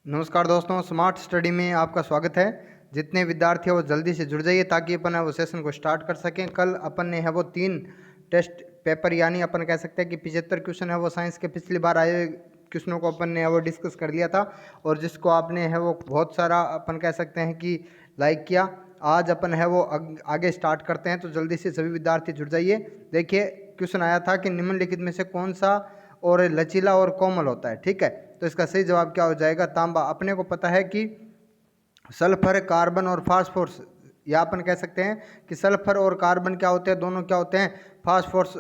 नमस्कार दोस्तों, smart study में आपका स्वागत है। जितने विद्यार्थी हैं वो जल्दी से जुड़ जाइए ताकि अपन है वो सेशन को स्टार्ट कर सकें। कल अपन ने है वो 3 टेस्ट पेपर यानी अपन कह सकते हैं कि 75 क्वेश्चन है वो साइंस के पिछली बार आए क्वेश्चनों को अपन ने है वो डिस्कस कर लिया था और जिसको आपने है वो बहुत सारा अपन कह सकते हैं कि लाइक किया। आज अपन है वो आगे स्टार्ट करते हैं, तो जल्दी से सभी विद्यार्थी जुड़ जाइए। देखिए, क्वेश्चन आया था कि निम्नलिखित में से कौन सा और लचीला और कोमल होता है। ठीक है, तो इसका सही जवाब क्या हो जाएगा? तांबा। अपने को पता है कि सल्फर, कार्बन और फास्फोरस, या अपन कह सकते हैं कि सल्फर और कार्बन क्या होते हैं, दोनों क्या होते हैं, फास्फोरस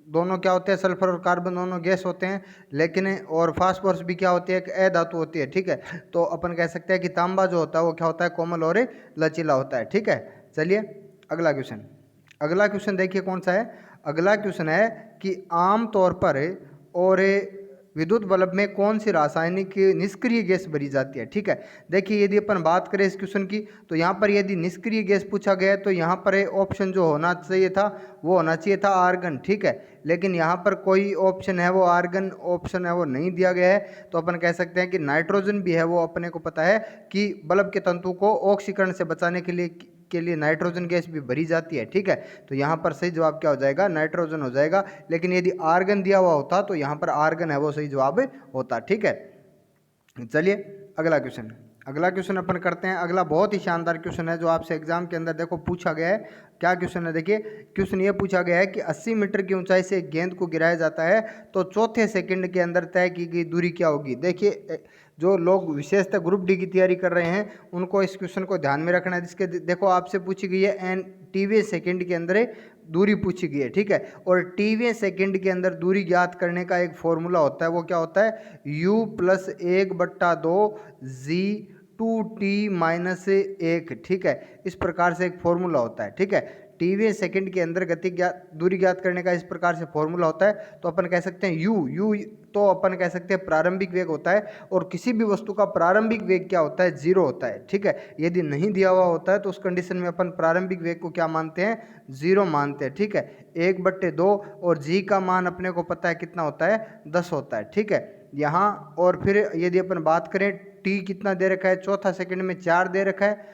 दोनों क्या होते हैं, सल्फर और कार्बन दोनों गैस होते हैं, लेकिन और फास्फोरस भी क्या होती है, एक अधातु होती है। ठीक है, तो अपन कह सकते हैं कि तांबा जो होता है वो क्या होता है, कोमल और लचीला होता है। ठीक है, चलिए अगला क्वेश्चन। अगला क्वेश्चन देखिए कौन सा है। अगला क्वेश्चन है कि आम तौर पर और विद्युत बल्ब में कौन सी रासायनिक निष्क्रिय गैस भरी जाती है। ठीक है, देखिए यदि अपन बात करें इस क्वेश्चन की, तो यहाँ पर यदि निष्क्रिय गैस पूछा गया है तो यहाँ पर ऑप्शन जो होना चाहिए था वो होना चाहिए था आर्गन। ठीक है, लेकिन यहाँ पर कोई ऑप्शन है वो आर्गन ऑप्शन है वो नहीं दिया गया है, तो अपन कह सकते हैं कि नाइट्रोजन भी है वो अपने को पता है कि बल्ब के तंतु को ऑक्सीकरण से बचाने के लिए नाइट्रोजन गैस भी भरी जाती है। ठीक है, तो यहाँ पर सही जवाब क्या हो जाएगा, नाइट्रोजन हो जाएगा। लेकिन यदि आर्गन दिया हुआ होता तो यहाँ पर आर्गन है वो सही जवाब होता। ठीक है, चलिए अगला क्वेश्चन। अगला क्वेश्चन अपन करते हैं। अगला बहुत ही शानदार क्वेश्चन है जो आपसे एग्जाम के अंदर देखो पूछा गया है। क्या क्वेश्चन है? देखिए, क्वेश्चन ये पूछा गया है कि 80 मीटर की ऊंचाई से एक गेंद को गिराया जाता है तो चौथे सेकंड के अंदर तय की गई दूरी क्या होगी। देखिए, जो लोग विशेषतः ग्रुप डी की तैयारी कर रहे हैं उनको इस क्वेश्चन को ध्यान में रखना है। जिसके देखो आपसे पूछी गई है एन टीवे सेकंड के अंदर दूरी पूछी गई है। ठीक है, और टीवे सेकंड के अंदर दूरी ज्ञात करने का एक फॉर्मूला होता है, वो क्या होता है, u+1/2 g2t-1। ठीक है, इस प्रकार से एक फॉर्मूला होता है। ठीक है, टीवी सेकंड के अंदर गति दूरी ज्ञात करने का इस प्रकार से फॉर्मूला होता है। तो अपन कह सकते हैं u तो अपन कह सकते हैं प्रारंभिक वेग होता है, और किसी भी वस्तु का प्रारंभिक वेग क्या होता है, 0 होता है। ठीक है, यदि नहीं दिया हुआ होता है तो उस कंडीशन में अपन प्रारंभिक वेग को क्या मानते हैं, 0 मानते हैं। ठीक है, 1/2 और जी का मान अपने को पता है कितना होता है, 10 होता है। ठीक है, यहाँ और फिर यदि अपन बात करें टी कितना दे रखा है, चौथा सेकंड में 4 दे रखा है,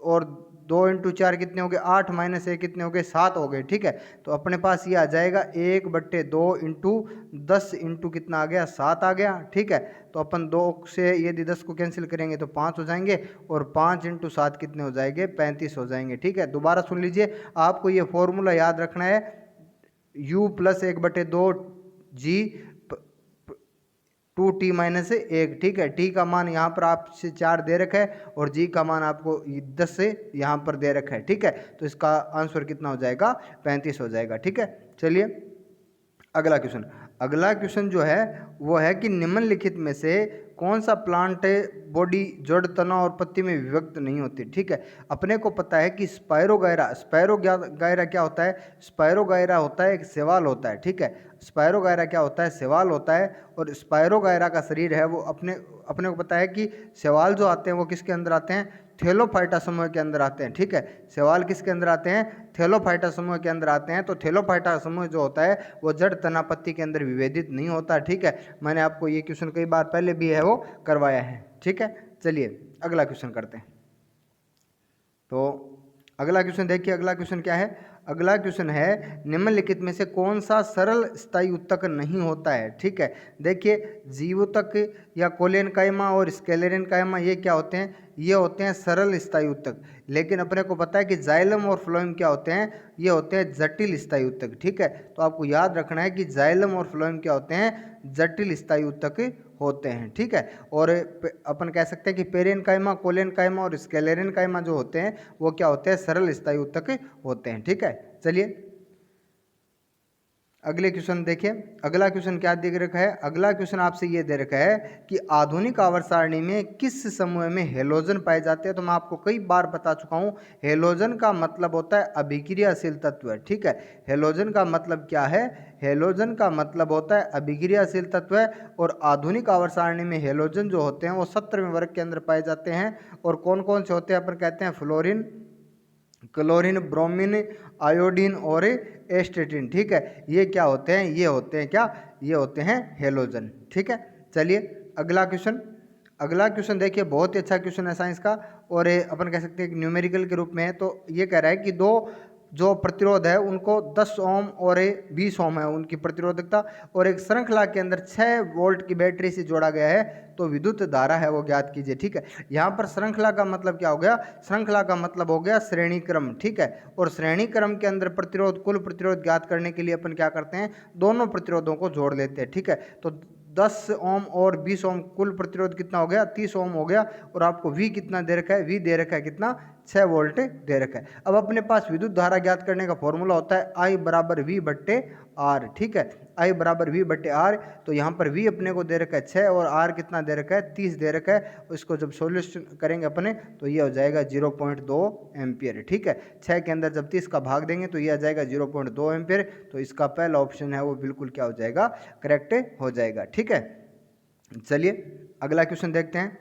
और 2 × 4 कितने हो गए, 8 - 1 कितने हो गए, 7 हो गए। ठीक है, तो अपने पास ये आ जाएगा 1/2 × 10 × कितना आ गया, 7 आ गया। ठीक है, तो अपन 2 से यदि 10 को कैंसिल करेंगे तो 5 हो जाएंगे, और 5 × 7 कितने हो जाएंगे, 35 हो जाएंगे। ठीक है, दोबारा सुन लीजिए, आपको ये फॉर्मूला याद रखना है, u+1/2 g 2t-1। ठीक है, टी का मान यहाँ पर आपसे 4 दे रखा है और जी का मान आपको 10 से यहाँ पर दे रखा है। ठीक है, तो इसका आंसर कितना हो जाएगा, 35 हो जाएगा। ठीक है, चलिए अगला क्वेश्चन। अगला क्वेश्चन जो है वो है कि निम्नलिखित में से कौन सा प्लांट बॉडी जड़, तना और पत्ती में विभक्त नहीं होती। ठीक है, अपने को पता है कि स्पायरोगायरा क्या होता है, स्पायरोगायरा होता है एक शैवाल होता है। ठीक है, स्पायरोगायरा क्या होता है, शैवाल होता है, और स्पायरोगायरा का शरीर है वो अपने को पता है कि शैवाल जो आते हैं वो किसके अंदर आते हैं, थैलोफाइटा समूह के अंदर आते हैं। ठीक है, शैवाल किसके अंदर आते हैं, थैलोफाइटा समूह के अंदर आते हैं। तो थैलोफाइटा समूह जो होता है वो जड़, तना, पत्ती के अंदर विभेदित नहीं होता। ठीक है, मैंने आपको ये क्वेश्चन कई बार पहले भी है वो करवाया है। ठीक है, चलिए अगला क्वेश्चन करते हैं। तो अगला क्वेश्चन देखिए, अगला क्वेश्चन क्या है। अगला क्वेश्चन है निम्नलिखित में से कौन सा सरल स्थायी उत्तक नहीं होता है। ठीक है, देखिए जीवोतक या कोलेनकाइमा और स्क्लेरेनकाइमा ये क्या होते हैं, ये होते हैं सरल स्थायी उत्तक। लेकिन अपने को पता है कि जाइलम और फ्लोएम क्या होते हैं, ये होते हैं जटिल स्थायी उत्तक। ठीक है, तो आपको याद रखना है कि जाइलम और फ्लोएम क्या होते हैं, जटिल स्थायी उत्तक होते हैं। ठीक है, और अपन कह सकते हैं कि पेरेनकाइमा, कोलेनकाइमा और स्क्लेरेनकाइमा जो होते हैं वो क्या होते हैं, सरल स्थायी उत्तक होते हैं। ठीक है, चलिए अगले क्वेश्चन देखिए। अगला क्वेश्चन क्या दे रखा है, अगला क्वेश्चन आपसे ये दे रखा है कि आधुनिक आवर्त सारणी में किस समूह में हेलोजन पाए जाते हैं। तो मैं आपको कई बार बता चुका हूँ, हेलोजन का मतलब होता है अभिक्रियाशील तत्व। ठीक है, हेलोजन का मतलब क्या है, हेलोजन का मतलब होता है अभिक्रियाशील तत्व। और आधुनिक आवर्त सारणी में हेलोजन जो होते हैं वो 17वें वर्ग के अंदर पाए जाते हैं। और कौन कौन से होते हैं, अपन कहते हैं फ्लोरीन, क्लोरीन, ब्रोमीन, आयोडीन और एस्टेटिन। ठीक है, ये क्या होते हैं, ये होते हैं क्या, ये होते हैं हेलोजन। ठीक है, चलिए अगला क्वेश्चन। अगला क्वेश्चन देखिए, बहुत ही अच्छा क्वेश्चन है साइंस का, और ये अपन कह सकते हैं कि न्यूमेरिकल के रूप में है। तो ये कह रहा है कि दो जो प्रतिरोध है उनको 10 ओम और 20 ओम है उनकी प्रतिरोधकता, और एक श्रृंखला के अंदर 6 वोल्ट की बैटरी से जोड़ा गया है, तो विद्युत धारा है वो ज्ञात कीजिए। ठीक है, यहाँ पर श्रृंखला का मतलब क्या हो गया? श्रृंखला का मतलब हो गया श्रेणी क्रम। ठीक है, और श्रेणी क्रम के अंदर प्रतिरोध, कुल प्रतिरोध ज्ञात करने के लिए अपन क्या करते हैं? दोनों प्रतिरोधों को जोड़ लेते हैं। ठीक है, तो 10 ओम और 20 ओम कुल प्रतिरोध कितना हो गया? 30 ओम हो गया। और आपको V कितना दे रखा है? V दे रखा है कितना? 6 वोल्ट दे रखा है। अब अपने पास विद्युत धारा ज्ञात करने का फॉर्मूला होता है I बराबर V बट्टे R। ठीक है, I बराबर V बट्टे R। तो यहाँ पर V अपने को दे रखा है 6 और R कितना दे रखा है? 30 दे रखा है। इसको जब सॉल्यूशन करेंगे अपने तो ये हो जाएगा 0.2 एम्पियर। ठीक है, 6 के अंदर जब 30 का भाग देंगे तो ये आ जाएगा 0.2 एम्पियर। तो इसका पहला ऑप्शन है वो बिल्कुल क्या हो जाएगा? करेक्ट हो जाएगा। ठीक है, चलिए अगला क्वेश्चन देखते हैं।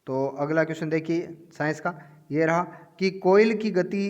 तो अगला क्वेश्चन देखिए साइंस का, ये रहा कि कोयल की गति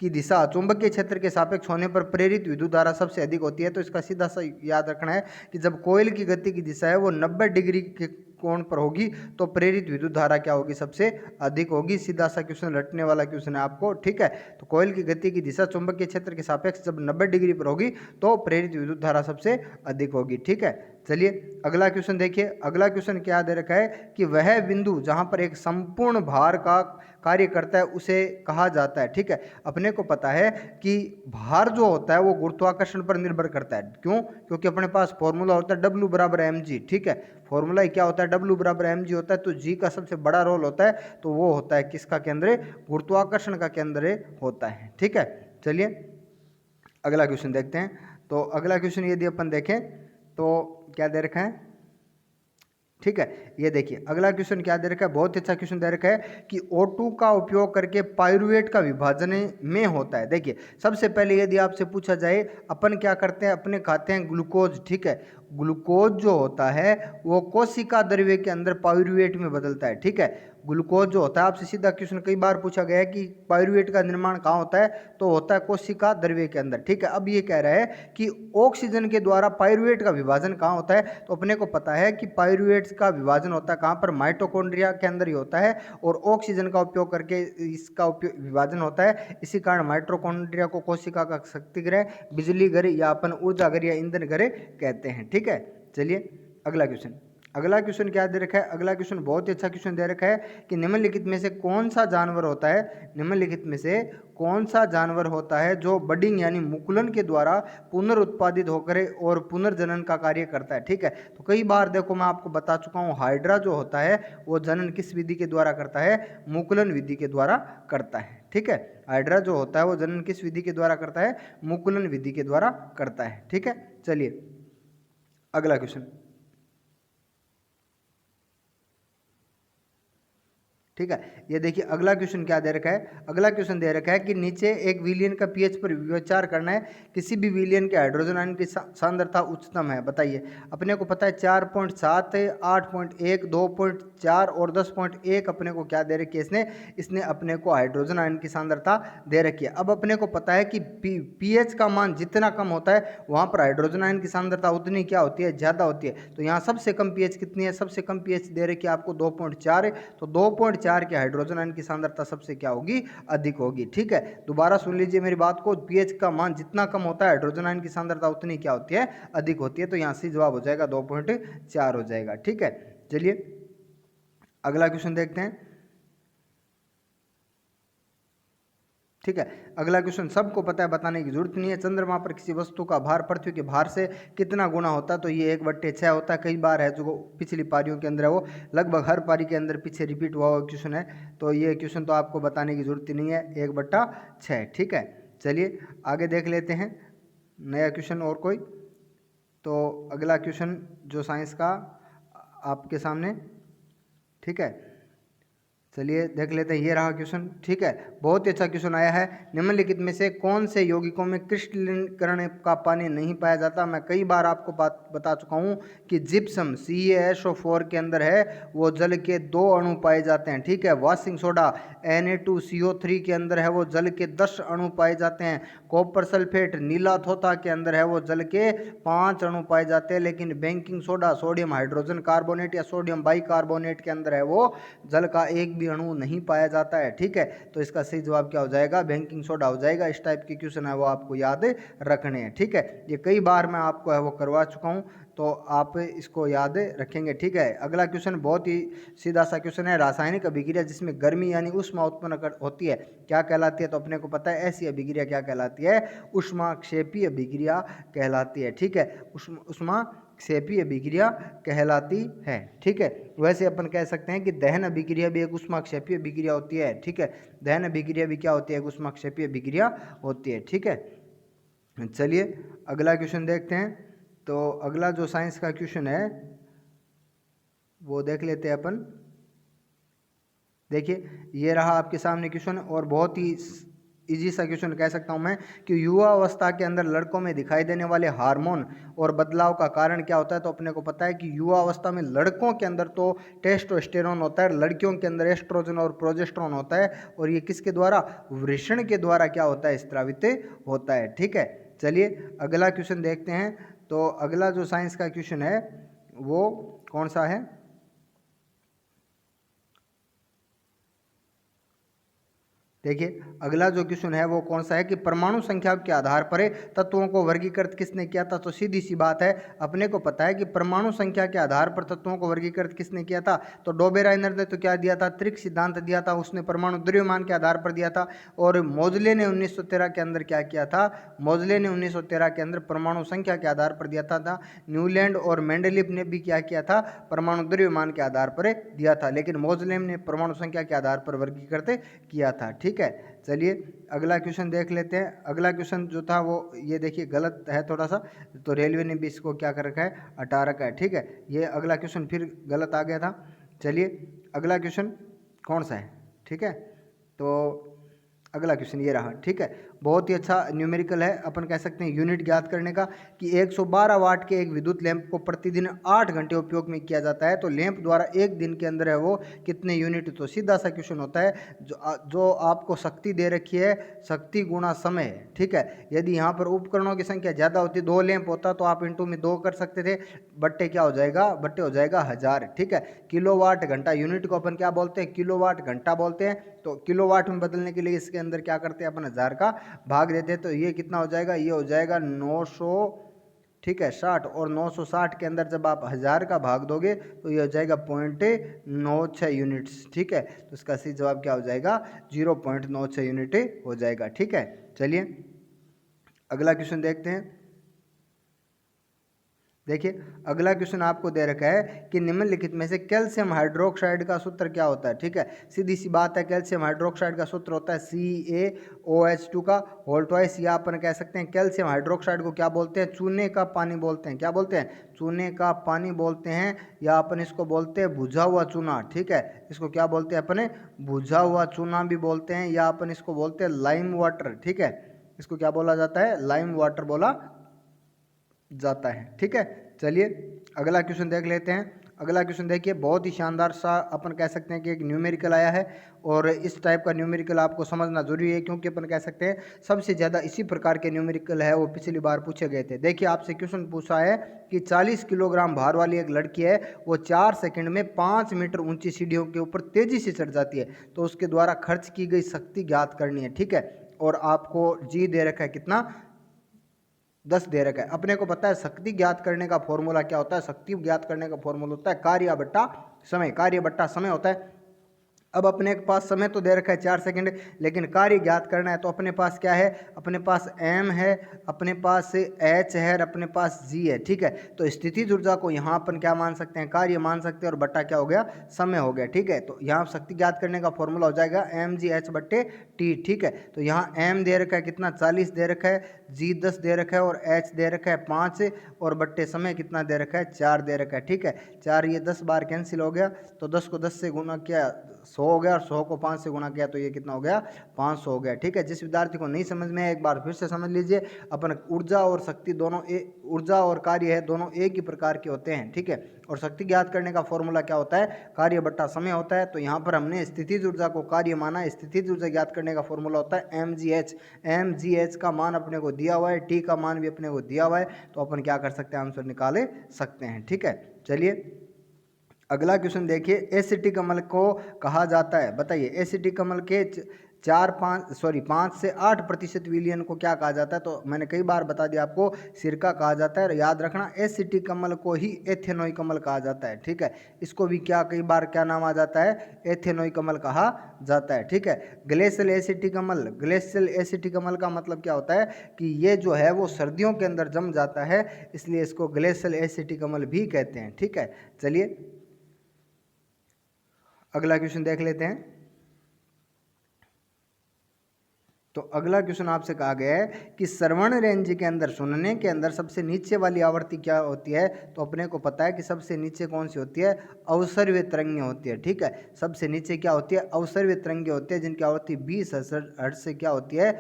की दिशा चुंबकीय क्षेत्र के सापेक्ष होने पर प्रेरित विद्युत धारा सबसे अधिक होती है। तो इसका सीधा सा याद रखना है कि जब कोयल की गति की दिशा है वो 90 डिग्री के कोण पर होगी तो प्रेरित विद्युत धारा क्या होगी? सबसे अधिक होगी। सीधा सा क्वेश्चन, रटने वाला क्वेश्चन है आपको। ठीक है, तो कोयल की गति की दिशा चुंबकीय क्षेत्र के सापेक्ष जब 90 डिग्री पर होगी तो प्रेरित विद्युत धारा सबसे अधिक होगी। ठीक है, चलिए अगला क्वेश्चन देखिए। अगला क्वेश्चन क्या दे रखा है कि वह बिंदु जहां पर एक संपूर्ण भार का कार्य करता है उसे कहा जाता है। ठीक है, अपने को पता है कि भार जो होता है वो गुरुत्वाकर्षण पर निर्भर करता है। क्यों? क्योंकि अपने पास फॉर्मूला होता है W बराबर mg। ठीक है, फॉर्मूला क्या होता है? W बराबर mg होता है। तो g का सबसे बड़ा रोल होता है, तो वो होता है किसका केंद्र? गुरुत्वाकर्षण का केंद्र होता है। ठीक है, चलिए अगला क्वेश्चन देखते हैं। तो अगला क्वेश्चन यदि अपन देखें तो क्या दे रखा है? ठीक है, ये देखिए अगला क्वेश्चन क्या दे रखा है? बहुत अच्छा क्वेश्चन दे रखा है कि O2 का उपयोग करके पाइरुवेट का विभाजन में होता है। देखिए सबसे पहले यदि आपसे पूछा जाए, अपन क्या करते हैं? अपने खाते हैं ग्लूकोज। ठीक है, ग्लूकोज जो होता है वो कोशिका द्रव्य के अंदर पाइरुवेट में बदलता है। ठीक है, ग्लूकोज जो होता है, आपसे सीधा क्वेश्चन कई बार पूछा गया है कि पाइरुवेट का निर्माण कहाँ होता है? तो होता है कोशिका द्रव्य के अंदर। ठीक है, अब ये कह रहा है कि ऑक्सीजन के द्वारा पाइरुवेट का विभाजन कहाँ होता है? तो अपने को पता है कि पाइरुवेट का विभाजन होता है कहाँ पर? माइटोकॉन्ड्रिया के अंदर ही होता है, और ऑक्सीजन का उपयोग करके इसका विभाजन होता है। इसी कारण माइटोकॉन्ड्रिया को कोशिका का शक्ति ग्रह, बिजली घर या अपन ऊर्जा घर या ईंधन घर कहते हैं। ठीक है, चलिए अगला क्वेश्चन। अगला क्वेश्चन क्या दे रखा है? अगला क्वेश्चन बहुत ही अच्छा क्वेश्चन दे रखा है कि निम्नलिखित में से कौन सा जानवर होता है? निम्नलिखित में से कौन सा जानवर होता है जो बडिंग यानी मुकुलन के द्वारा पुनरुत्पादित होकर और पुनर्जनन का कार्य करता है? ठीक है, तो कई बार देखो मैं आपको बता चुका हूँ, हाइड्रा जो होता है वो जनन किस विधि के द्वारा करता है? मुकुलन विधि के द्वारा करता है। ठीक है, हाइड्रा जो होता है वो जनन किस विधि के द्वारा करता है? मुकुलन विधि के द्वारा करता है। ठीक है, चलिए अगला क्वेश्चन। ठीक है, ये देखिए अगला क्वेश्चन क्या दे रखा है? अगला क्वेश्चन दे रखा है कि नीचे एक विलयन का पीएच पर विचार करना है। किसी भी विलयन के हाइड्रोजन आयन की सांद्रता उच्चतम है, बताइए। अपने को पता है 4.7, 8.1, 2.4 और 10.1 अपने को क्या दे रखी है? इसने अपने को हाइड्रोजन आयन की सांद्रता दे रखी है। अब अपने को पता है कि पीएच का मान जितना कम होता है वहाँ पर हाइड्रोजन आयन की सांद्रता उतनी क्या होती है? ज़्यादा होती है। तो यहाँ सबसे कम पीएच कितनी है? सबसे कम पीएच दे रखी है आपको 2.4। तो 2.4 के हाइड्रोजन आयन की सांद्रता सबसे क्या होगी? अधिक होगी। ठीक है, दोबारा सुन लीजिए मेरी बात को, पीएच का मान जितना कम होता है हाइड्रोजन आयन की सांद्रता उतनी क्या होती है? अधिक होती है। तो यहाँ से जवाब हो जाएगा 2.4 हो जाएगा। ठीक है, चलिए अगला क्वेश्चन देखते हैं। ठीक है, अगला क्वेश्चन सबको पता है, बताने की जरूरत नहीं है। चंद्रमा पर किसी वस्तु का भार पृथ्वी के भार से कितना गुना होता है? तो ये 1/6 होता है। कई बार है जो पिछली पारियों के अंदर है वो लगभग हर पारी के अंदर पीछे रिपीट हुआ हुआ क्वेश्चन है। तो ये क्वेश्चन तो आपको बताने की जरूरत ही नहीं है, 1/6। ठीक है, चलिए आगे देख लेते हैं नया क्वेश्चन और कोई। तो अगला क्वेश्चन जो साइंस का आपके सामने, ठीक है, चलिए देख लेते हैं, ये रहा क्वेश्चन। ठीक है, बहुत ही अच्छा क्वेश्चन आया है। निम्नलिखित में से कौन से यौगिकों में क्रिस्टलीकरण का पानी नहीं पाया जाता? मैं कई बार आपको बात बता चुका हूँ कि जिप्सम CaSO4 के अंदर है वो जल के 2 अणु पाए जाते हैं। ठीक है, वॉशिंग सोडा Na2CO3 के अंदर है वो जल के 10 अणु पाए जाते हैं। कॉपर सल्फेट नीला थोथा के अंदर है वो जल के 5 अणु पाए जाते हैं। लेकिन baking soda sodium hydrogen carbonate या सोडियम बाइकार्बोनेट के अंदर है वो जल का एक भी अणु नहीं पाया जाता है। ठीक है, तो इसका सही जवाब क्या हो जाएगा? बेकिंग सोडा हो जाएगा। इस टाइप के क्वेश्चन है वो आपको याद रखने हैं। ठीक है, ये कई बार मैं आपको है वो करवा चुका हूँ, तो आप इसको याद रखेंगे। ठीक है, अगला क्वेश्चन बहुत ही सीधा सा क्वेश्चन है। रासायनिक अभिक्रिया जिसमें गर्मी यानी ऊष्मा उत्पन्न होती है क्या कहलाती है? तो अपने को पता है ऐसी अभिक्रिया क्या कहलाती है? ऊष्माक्षेपी अभिक्रिया कहलाती है। ठीक है, ऊष्माक्षेपी अभिक्रिया कहलाती है। ठीक है, वैसे अपन कह सकते हैं कि दहन अभिक्रिया भी एक ऊष्माक्षेपी अभिक्रिया होती है। ठीक है, दहन अभिक्रिया भी क्या होती है? एक ऊष्माक्षेपी अभिक्रिया होती है। ठीक है, चलिए अगला क्वेश्चन देखते हैं। तो अगला जो साइंस का क्वेश्चन है वो देख लेते हैं अपन। देखिए, ये रहा आपके सामने क्वेश्चन, और बहुत ही इजी सा क्वेश्चन कह सकता हूं मैं कि युवा अवस्था के अंदर लड़कों में दिखाई देने वाले हार्मोन और बदलाव का कारण क्या होता है? तो अपने को पता है कि युवा अवस्था में लड़कों के अंदर तो टेस्टोस्टेरोन होता है, लड़कियों के अंदर एस्ट्रोजन और प्रोजेस्टेरोन होता है, और ये किसके द्वारा? वृषण के द्वारा क्या होता है? स्रावित होता है। ठीक है, चलिए अगला क्वेश्चन देखते हैं। तो अगला जो साइंस का क्वेश्चन है वो कौन सा है? देखिए, अगला जो क्वेश्चन है वो कौन सा है कि परमाणु संख्या के आधार पर तत्वों को वर्गीकृत किसने किया था? तो सीधी सी बात है, अपने को पता है कि परमाणु संख्या के आधार पर तत्वों को वर्गीकृत किसने किया था? तो डोबेराइनर ने तो क्या दिया था? त्रिक सिद्धांत दिया था, उसने परमाणु द्रव्यमान के आधार पर दिया था। और मोजले ने 1913 के अंदर क्या किया था? मोजले ने 1913 के अंदर परमाणु संख्या के आधार पर दिया था। न्यूलैंड और मेंडलीफ ने भी क्या किया था? परमाणु द्रव्यमान के आधार पर दिया था, लेकिन मोजले ने परमाणु संख्या के आधार पर वर्गीकृत किया था। ठीक है, चलिए अगला क्वेश्चन देख लेते हैं। अगला क्वेश्चन जो था वो ये देखिए गलत है थोड़ा सा, तो रेलवे ने भी इसको क्या कर रखा है? हटा रखा है। ठीक है, ये अगला क्वेश्चन फिर गलत आ गया था। चलिए अगला क्वेश्चन कौन सा है? ठीक है, तो अगला क्वेश्चन ये रहा। ठीक है, बहुत ही अच्छा न्यूमेरिकल है। अपन कह सकते हैं यूनिट ज्ञात करने का कि 112 वाट के एक विद्युत लैंप को प्रतिदिन 8 घंटे उपयोग में किया जाता है, तो लैंप द्वारा एक दिन के अंदर है वो कितने यूनिट? तो सीधा सा क्वेश्चन होता है, जो आपको शक्ति दे रखी है, शक्ति गुणा समय। ठीक है, यदि यहाँ पर उपकरणों की संख्या ज़्यादा होती, 2 लैंप होता तो आप इंटू में 2 कर सकते थे, बट्टे क्या हो जाएगा? बट्टे हो जाएगा 1000। ठीक है, किलोवाट घंटा, यूनिट को अपन क्या बोलते हैं? किलोवाट घंटा बोलते हैं। तो किलोवाट में बदलने के लिए इसके अंदर क्या करते हैं? अपन 1000 का भाग देते हैं, तो ये कितना हो जाएगा? ये हो जाएगा 900। ठीक है, 60, और 960 के अंदर जब आप 1000 का भाग दोगे तो ये हो जाएगा 0.96 यूनिट्स। ठीक है, तो इसका सही जवाब क्या हो जाएगा? 0.96 यूनिट हो जाएगा। ठीक है, चलिए अगला क्वेश्चन देखते हैं। देखिए, अगला क्वेश्चन आपको दे रखा है कि निम्नलिखित में से कैल्शियम हाइड्रोक्साइड का सूत्र क्या होता है? ठीक है, सीधी सी बात है, कैल्शियम हाइड्रोक्साइड का सूत्र होता है CaOH2 का होल ट्वाइस, या अपन कह सकते हैं कैल्शियम हाइड्रोक्साइड को क्या बोलते हैं? चूने का पानी बोलते हैं। क्या बोलते हैं? चूने का पानी बोलते हैं, या अपन इसको बोलते हैं बुझा हुआ चूना। ठीक है, इसको क्या बोलते हैं अपने? बुझा हुआ चूना भी बोलते हैं, या अपन इसको बोलते हैं लाइम वाटर। ठीक है, इसको क्या बोला जाता है? लाइम वाटर बोला जाता है। ठीक है, चलिए अगला क्वेश्चन देख लेते हैं। अगला क्वेश्चन देखिए, बहुत ही शानदार सा अपन कह सकते हैं कि एक न्यूमेरिकल आया है, और इस टाइप का न्यूमेरिकल आपको समझना जरूरी है, क्योंकि अपन कह सकते हैं सबसे ज़्यादा इसी प्रकार के न्यूमेरिकल है वो पिछली बार पूछे गए थे। देखिए, आपसे क्वेश्चन पूछा है कि 40 किलोग्राम भार वाली एक लड़की है, वो 4 सेकंड में 5 मीटर ऊंची सीढ़ियों के ऊपर तेजी से चढ़ जाती है, तो उसके द्वारा खर्च की गई शक्ति ज्ञात करनी है। ठीक है, और आपको जी दे रखा है कितना? 10 दे रखा है। अपने को पता है शक्ति ज्ञात करने का फॉर्मूला क्या होता है? शक्ति ज्ञात करने का फॉर्मूला होता है कार्य बट्टा समय। कार्य बट्टा समय होता है। अब अपने के पास समय तो दे रखा है 4 सेकंड, लेकिन कार्य ज्ञात करना है, तो अपने पास क्या है? अपने पास m है, अपने पास h है, और अपने पास g है। ठीक है, तो स्थितिज ऊर्जा को यहाँ अपन क्या मान सकते हैं? कार्य मान सकते हैं, और बट्टा क्या हो गया? समय हो गया। ठीक है, तो यहाँ शक्ति ज्ञात करने का फॉर्मूला हो जाएगा mgh/t। ठीक है, तो यहाँ m दे रखा है कितना? 40 दे रखा है, G 10 दे रखा है और H दे रखा है 5 और बट्टे समय कितना दे रखा है 4 दे रखा है। ठीक है, 4 ये 10 बार कैंसिल हो गया तो 10 को 10 से गुना किया 100 हो गया और 100 को 5 से गुना किया तो ये कितना हो गया 500 हो गया। ठीक है, जिस विद्यार्थी को नहीं समझ में है एक बार फिर से समझ लीजिए, अपन ऊर्जा और शक्ति दोनों ऊर्जा और कार्य है दोनों एक ही प्रकार के होते हैं। ठीक है, और शक्ति ज्ञात करने का फॉर्मूला क्या होता है, कार्य बट्टा समय होता है। तो यहाँ पर हमने स्थितिज ऊर्जा को कार्य माना, स्थितिज ऊर्जा ज्ञात करने का फॉर्मूला होता है mgh। mgh का मान अपने को दिया हुआ है, t का मान भी अपने को दिया हुआ है, तो अपन क्या कर सकते हैं आंसर निकाले सकते हैं। ठीक है, चलिए अगला क्वेश्चन देखिए, एसिटिक अम्ल को कहा जाता है, बताइए एसिटिक अम्ल के 5 से 8% विलयन को क्या कहा जाता है। तो मैंने कई बार बता दिया आपको, सिरका कहा जाता है। याद रखना एसिटिक अम्ल को ही एथेनोइक अम्ल कहा जाता है। ठीक है, इसको भी कई बार क्या नाम आ जाता है, एथेनोइक अम्ल कहा जाता है। ठीक है, ग्लेशियल एसिटिक अम्ल, ग्लेशियल एसिटिक अम्ल का मतलब क्या होता है कि ये जो है वो सर्दियों के अंदर जम जाता है, इसलिए इसको ग्लेशियल एसिटिक अम्ल भी कहते हैं। ठीक है, चलिए अगला क्वेश्चन देख लेते हैं। तो अगला क्वेश्चन आपसे कहा गया है कि श्रवण रेंज के अंदर, सुनने के अंदर सबसे नीचे वाली आवृत्ति क्या होती है। तो अपने को पता है कि सबसे नीचे कौन सी होती है, अवसर्य तरंगें होती है। ठीक है, सबसे नीचे क्या होती है, अवसर्य तरंगें होती है, जिनकी आवृत्ति 20 हर्ट्ज से क्या होती है,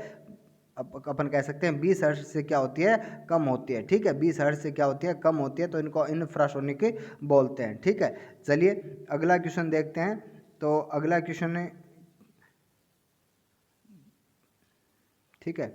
अपन कह सकते हैं 20 हर्ट्ज से क्या होती है, कम होती है। ठीक है, 20 हर्ट्ज से क्या होती है, कम होती है, तो इनको इंफ्रासोनिक बोलते हैं। ठीक है, चलिए अगला क्वेश्चन देखते हैं। तो अगला क्वेश्चन है, ठीक है,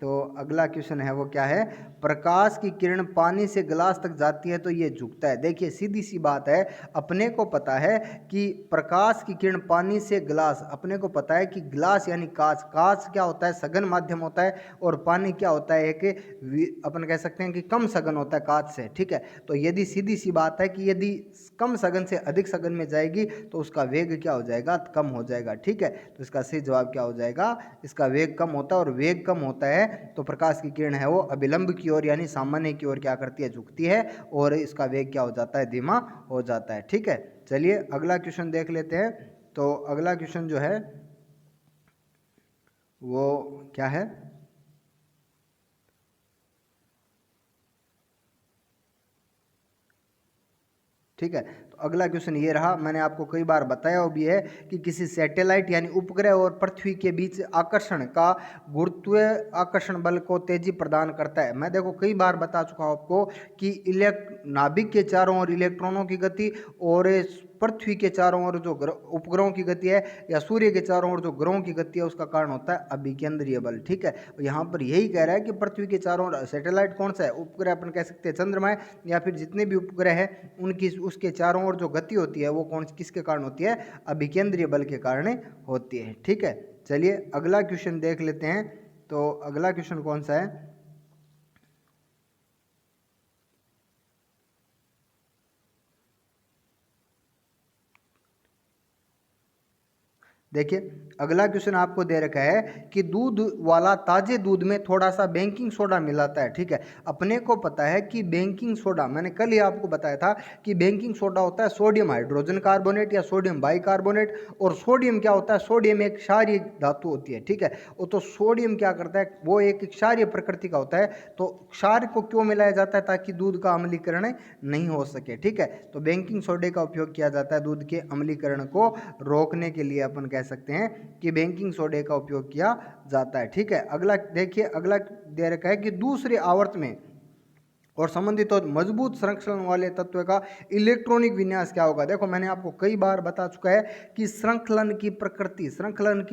तो अगला क्वेश्चन है वो क्या है, प्रकाश की किरण पानी से गिलास तक जाती है तो ये झुकता है। देखिए सीधी सी बात है, अपने को पता है कि प्रकाश की किरण पानी से गिलास, अपने को पता है कि गिलास यानी कांच, कांच क्या होता है, सघन माध्यम होता है, और पानी क्या होता है, एक अपन कह सकते हैं कि कम सघन होता है कांच से। ठीक है, तो यदि सीधी सी बात है कि यदि कम सघन से अधिक सघन में जाएगी तो उसका वेग क्या हो जाएगा, कम हो जाएगा। ठीक है, तो इसका सही जवाब क्या हो जाएगा, इसका वेग कम होता है, और वेग कम होता है तो प्रकाश की किरण है वो अभिलंब की ओर यानी सामान्य की ओर क्या करती है, झुकती है, और इसका वेग क्या हो जाता है, धीमा हो जाता है। ठीक है, चलिए अगला क्वेश्चन देख लेते हैं। तो अगला क्वेश्चन जो है वो क्या है, ठीक है, तो अगला क्वेश्चन ये रहा, मैंने आपको कई बार बताया भी है कि किसी सैटेलाइट यानी उपग्रह और पृथ्वी के बीच आकर्षण का गुरुत्व आकर्षण बल को तेजी प्रदान करता है। मैं देखो कई बार बता चुका हूं आपको कि नाभिक के चारों ओर इलेक्ट्रॉनों की गति और पृथ्वी के चारों ओर जो उपग्रहों की गति है, या सूर्य के चारों ओर जो ग्रहों की गति है, उसका कारण होता है अभिकेंद्रीय बल। ठीक है, यहाँ पर यही कह रहा है कि पृथ्वी के चारों ओर, सैटेलाइट कौन सा है, उपग्रह अपन कह सकते हैं चंद्रमा है, या फिर जितने भी उपग्रह है उनकी उसके चारों ओर जो गति होती है वो किसके कारण होती है, अभिकेंद्रीय बल के कारण होती है। ठीक है, चलिए अगला क्वेश्चन देख लेते हैं। तो अगला क्वेश्चन कौन सा है, देखिए अगला क्वेश्चन आपको दे रखा है कि दूध वाला ताजे दूध में थोड़ा सा बेकिंग सोडा मिलाता है। ठीक है, अपने को पता है कि बेकिंग सोडा, मैंने कल ही आपको बताया था कि बेकिंग सोडा होता है सोडियम हाइड्रोजन कार्बोनेट या सोडियम बाइकार्बोनेट, और सोडियम क्या होता है, सोडियम एक क्षारीय धातु होती है। ठीक है, वो तो सोडियम क्या करता है, वो एक क्षारीय प्रकृति का होता है, तो क्षार को क्यों मिलाया जाता है, ताकि दूध का अम्लीकरण नहीं हो सके। ठीक है, तो बेकिंग सोडे का उपयोग किया जाता है दूध के अम्लीकरण को रोकने के लिए, अपन कह सकते हैं कि बेकिंग सोडे का उपयोग किया जाता है। ठीक है, अगला देखिए, अगला दे रखा है कि दूसरे आवर्त में और संबंधित और मजबूत श्रृंखलन वाले तत्व का इलेक्ट्रॉनिक विन्यास क्या होगा। देखो मैंने आपको कई बार बता चुका है कि श्रृंखलन की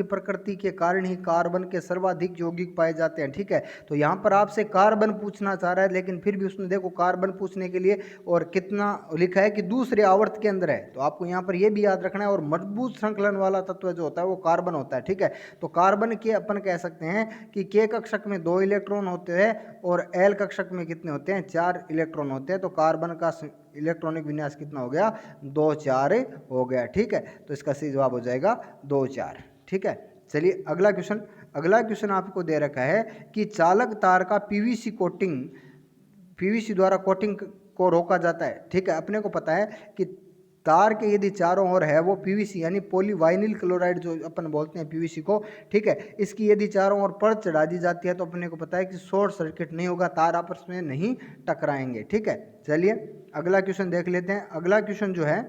प्रकृति के कारण ही कार्बन के सर्वाधिक यौगिक पाए जाते हैं। ठीक है, तो यहाँ पर आपसे कार्बन पूछना चाह रहा है, लेकिन फिर भी उसने देखो कार्बन पूछने के लिए और कितना लिखा है कि दूसरे आवर्त के अंदर है, तो आपको यहाँ पर यह भी याद रखना है। और मजबूत श्रृंखलन वाला तत्व जो होता है वो कार्बन होता है। ठीक है, तो कार्बन के अपन कह सकते हैं कि के कक्षक में 2 इलेक्ट्रॉन होते हैं और एल कक्षक में कितने होते हैं, 4 इलेक्ट्रॉन होते हैं, तो कार्बन का इलेक्ट्रॉनिक विन्यास कितना हो गया, 2 4 हो गया। ठीक है, तो इसका सही जवाब हो जाएगा 2 4। ठीक है, चलिए अगला क्वेश्चन आपको दे रखा है कि चालक तार का पीवीसी द्वारा कोटिंग को रोका जाता है। ठीक है, अपने को पता है कि तार के यदि चारों ओर है वो पीवीसी यानी पॉलीवाइनिल क्लोराइड जो अपन बोलते हैं पीवीसी को, ठीक है, इसकी यदि चारों ओर परत चढ़ा दी जाती है तो अपने को पता है कि शॉर्ट सर्किट नहीं होगा, तार आपस में नहीं टकराएंगे, ठीक है। चलिए अगला क्वेश्चन देख लेते हैं। अगला क्वेश्चन जो है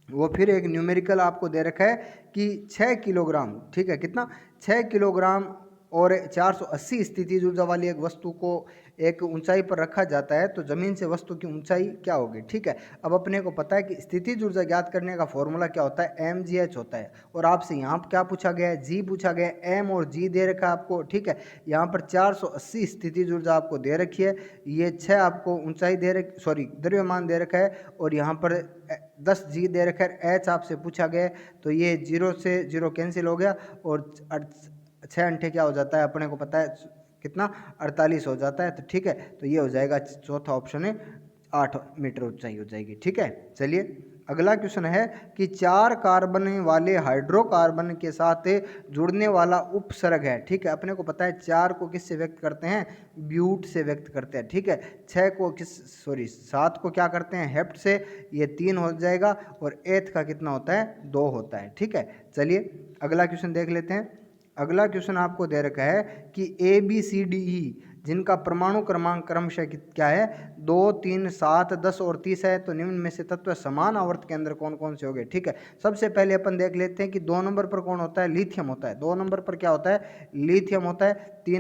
वो फिर एक न्यूमेरिकल आपको दे रखा है कि 6 किलोग्राम, ठीक है, कितना 6 किलोग्राम और 480 स्थितिज ऊर्जा वाली एक वस्तु को एक ऊंचाई पर रखा जाता है तो जमीन से वस्तु की ऊंचाई क्या होगी, ठीक है। अब अपने को पता है कि स्थितिज ऊर्जा ज्ञात करने का फॉर्मूला क्या होता है, mgh होता है। और आपसे यहाँ पर क्या पूछा गया है, g पूछा गया है, m और g दे रखा है आपको, ठीक है। यहाँ पर 480 स्थितिज ऊर्जा आपको दे रखी है, ये 6 आपको ऊंचाई दे रखी, सॉरी द्रव्यमान दे रखा है, और यहाँ पर 10 g दे रखा है, h आपसे पूछा गया है, तो ये 0 से 0 कैंसिल हो गया और 6 अंठे क्या हो जाता है, अपने को पता है कितना 48 हो जाता है, तो ठीक है, तो ये हो जाएगा चौथा ऑप्शन है 8 मीटर ऊंचाई हो जाएगी, ठीक है। चलिए अगला क्वेश्चन है कि 4 कार्बन वाले हाइड्रोकार्बन के साथ जुड़ने वाला उपसर्ग है, ठीक है। अपने को पता है 4 को किससे व्यक्त करते हैं, ब्यूट से व्यक्त करते हैं, ठीक है। 6 को 7 को क्या करते हैं, हेप्ट से, ये 3 हो जाएगा, और 8 का कितना होता है, 2 होता है, ठीक है। चलिए अगला क्वेश्चन देख लेते हैं। अगला क्वेश्चन आपको दे रखा है कि ABCDE जिनका परमाणु क्रमांक क्रमशः क्या है, 2, 3, 7, 10 और 30 है, तो निम्न में से तत्व समान आवर्त के अंदर कौन कौन से हो गए, ठीक है। सबसे पहले अपन देख लेते हैं कि 2 नंबर पर कौन होता है, लिथियम होता है। 2 नंबर पर क्या होता है, लिथियम होता है। 2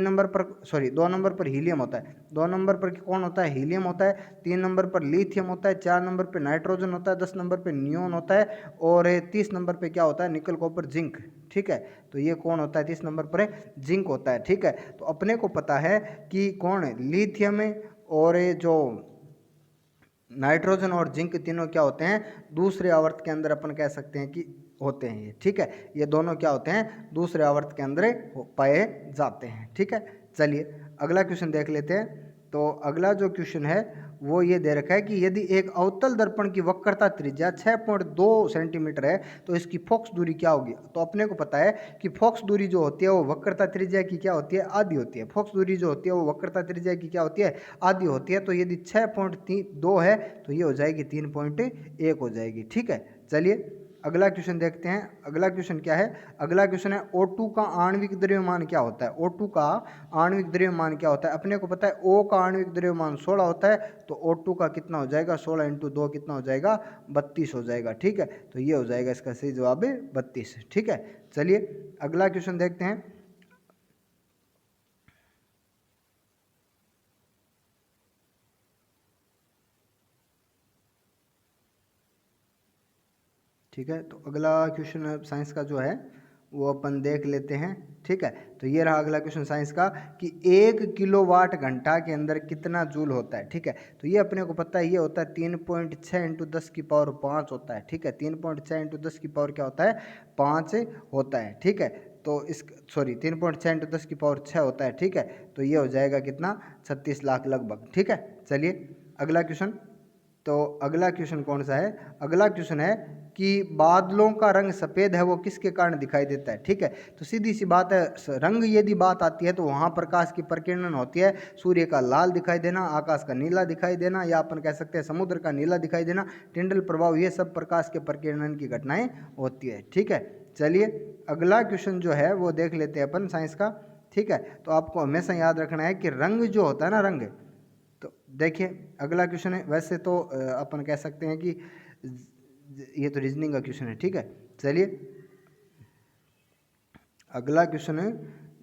नंबर पर हीलियम होता है। 2 नंबर पर कौन होता है, हीलियम होता है। 3 नंबर पर लिथियम होता है। 4 नंबर पर नाइट्रोजन होता है। 10 नंबर पर नियोन होता है, और 30 नंबर पर क्या होता है, निकल कॉपर जिंक, ठीक है। तो ये कौन होता है, 30 नंबर पर जिंक होता है, ठीक है। तो अपने को पता है कि कौन है, लिथियम और ये जो नाइट्रोजन और जिंक तीनों क्या होते हैं, दूसरे आवर्त के अंदर अपन कह सकते हैं कि होते हैं ये, ठीक है। ये दोनों क्या होते हैं, दूसरे आवर्त के अंदर पाए जाते हैं, ठीक है। चलिए अगला क्वेश्चन देख लेते हैं। तो अगला जो क्वेश्चन है वो ये दे रखा है कि यदि एक अवतल दर्पण की वक्रता त्रिज्या 6.2 सेंटीमीटर है तो इसकी फोक्स दूरी क्या होगी। तो अपने को पता है कि फोक्स दूरी जो होती है वो वक्रता त्रिज्या की क्या होती है, आधी होती है। फोक्स दूरी जो होती है वो वक्रता त्रिज्या की क्या होती है, आधी होती है। तो यदि 6.2 है तो ये हो जाएगी 3.1 हो जाएगी, ठीक है। चलिए अगला क्वेश्चन देखते हैं। अगला क्वेश्चन क्या है, अगला क्वेश्चन है O2 का आणविक द्रव्यमान क्या होता है। O2 का आणविक द्रव्यमान क्या होता है, अपने को पता है O का आणविक द्रव्यमान 16 होता है, तो O2 का कितना हो जाएगा, 16 × 2 कितना हो जाएगा, 32 हो जाएगा, ठीक है। तो ये हो जाएगा इसका सही जवाब है 32, ठीक है। चलिए अगला क्वेश्चन देखते हैं। ठीक है, तो अगला क्वेश्चन साइंस का जो है वो अपन देख लेते हैं, ठीक है। तो ये रहा अगला क्वेश्चन साइंस का कि 1 किलोवाट घंटा के अंदर कितना जूल होता है, ठीक है। तो ये अपने को पता है ये होता है 3.6 × 10⁵ होता है, ठीक है। 3.6 × 10⁵ क्या होता है, 5 होता है, ठीक है। तो इस 3.6 × 10⁶ होता है, ठीक है। तो ये हो जाएगा कितना, 36 लाख लगभग, ठीक है। चलिए अगला क्वेश्चन। तो अगला क्वेश्चन कौन सा है, अगला क्वेश्चन है कि बादलों का रंग सफ़ेद है वो किसके कारण दिखाई देता है, ठीक है। तो सीधी सी बात है, रंग यदि बात आती है तो वहाँ प्रकाश की प्रकीर्णन होती है। सूर्य का लाल दिखाई देना, आकाश का नीला दिखाई देना, या अपन कह सकते हैं समुद्र का नीला दिखाई देना, टिंडल प्रभाव, ये सब प्रकाश के प्रकीर्णन की घटनाएं होती है, ठीक है। चलिए अगला क्वेश्चन जो है वो देख लेते हैं अपन साइंस का, ठीक है। तो आपको हमेशा याद रखना है कि रंग जो होता है ना, रंग, तो देखिए अगला क्वेश्चन है, वैसे तो अपन कह सकते हैं कि ये तो रीजनिंग का क्वेश्चन है, ठीक है। चलिए अगला क्वेश्चन है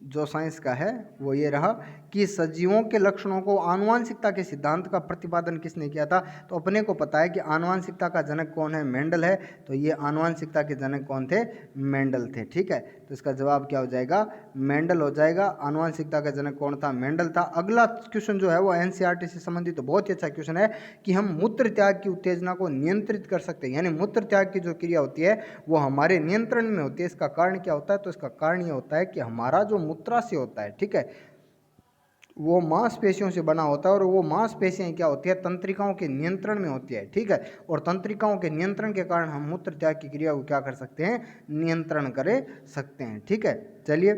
जो साइंस का है वो ये रहा कि सजीवों के लक्षणों को आनुवांशिकता के सिद्धांत का प्रतिपादन किसने किया था। तो अपने को पता है कि आनुवांशिकता का जनक कौन है, मेंडल है। तो ये आनुवांशिकता के जनक कौन थे, मेंडल थे, ठीक है। तो इसका जवाब क्या हो जाएगा, मेंडल हो जाएगा। आनुवांशिकता का जनक कौन था, मेंडल था। अगला क्वेश्चन जो है वो NCERT से संबंधित तो बहुत ही अच्छा क्वेश्चन है कि हम मूत्र त्याग की उत्तेजना को नियंत्रित कर सकते हैं, यानी मूत्र त्याग की जो क्रिया होती है वो हमारे नियंत्रण में होती है। इसका कारण क्या होता है, तो इसका कारण ये होता है कि हमारा जो मूत्राशय होता है, ठीक है, वो मांसपेशियों से बना होता है, और वो मांसपेशियां क्या होती है, तंत्रिकाओं के नियंत्रण में होती है, ठीक है। और तंत्रिकाओं के नियंत्रण के कारण हम मूत्र त्याग की क्रिया को क्या कर सकते हैं, नियंत्रण कर सकते हैं, ठीक है। चलिए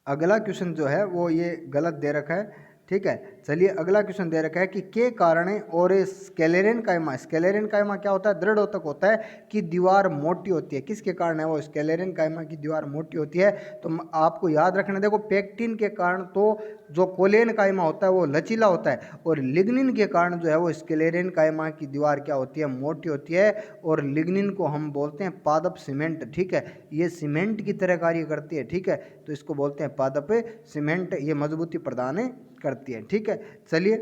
अगला क्वेश्चन जो है वो ये गलत दे रखा है, ठीक है। चलिए अगला क्वेश्चन दे रखा है कि के कारण और स्केलेरन कायमा, स्केलेरन कायमा क्या होता है, दृढ़ोतक होता है कि दीवार मोटी होती है। किसके कारण है वो स्केलेरन कायमा की दीवार मोटी होती है? तो आपको याद रखना, देखो पेक्टिन के कारण तो जो कोलेन कायमा होता है वो लचीला होता है, और लिग्निन के कारण जो है वो स्केलेरन कायमा की दीवार क्या होती है, मोटी होती है। और लिग्निन को हम बोलते हैं पादप सीमेंट, ठीक है, ये सीमेंट की तरह कार्य करती है, ठीक है, तो इसको बोलते हैं पादप सीमेंट, ये मजबूती प्रदान करती है, ठीक है। चलिए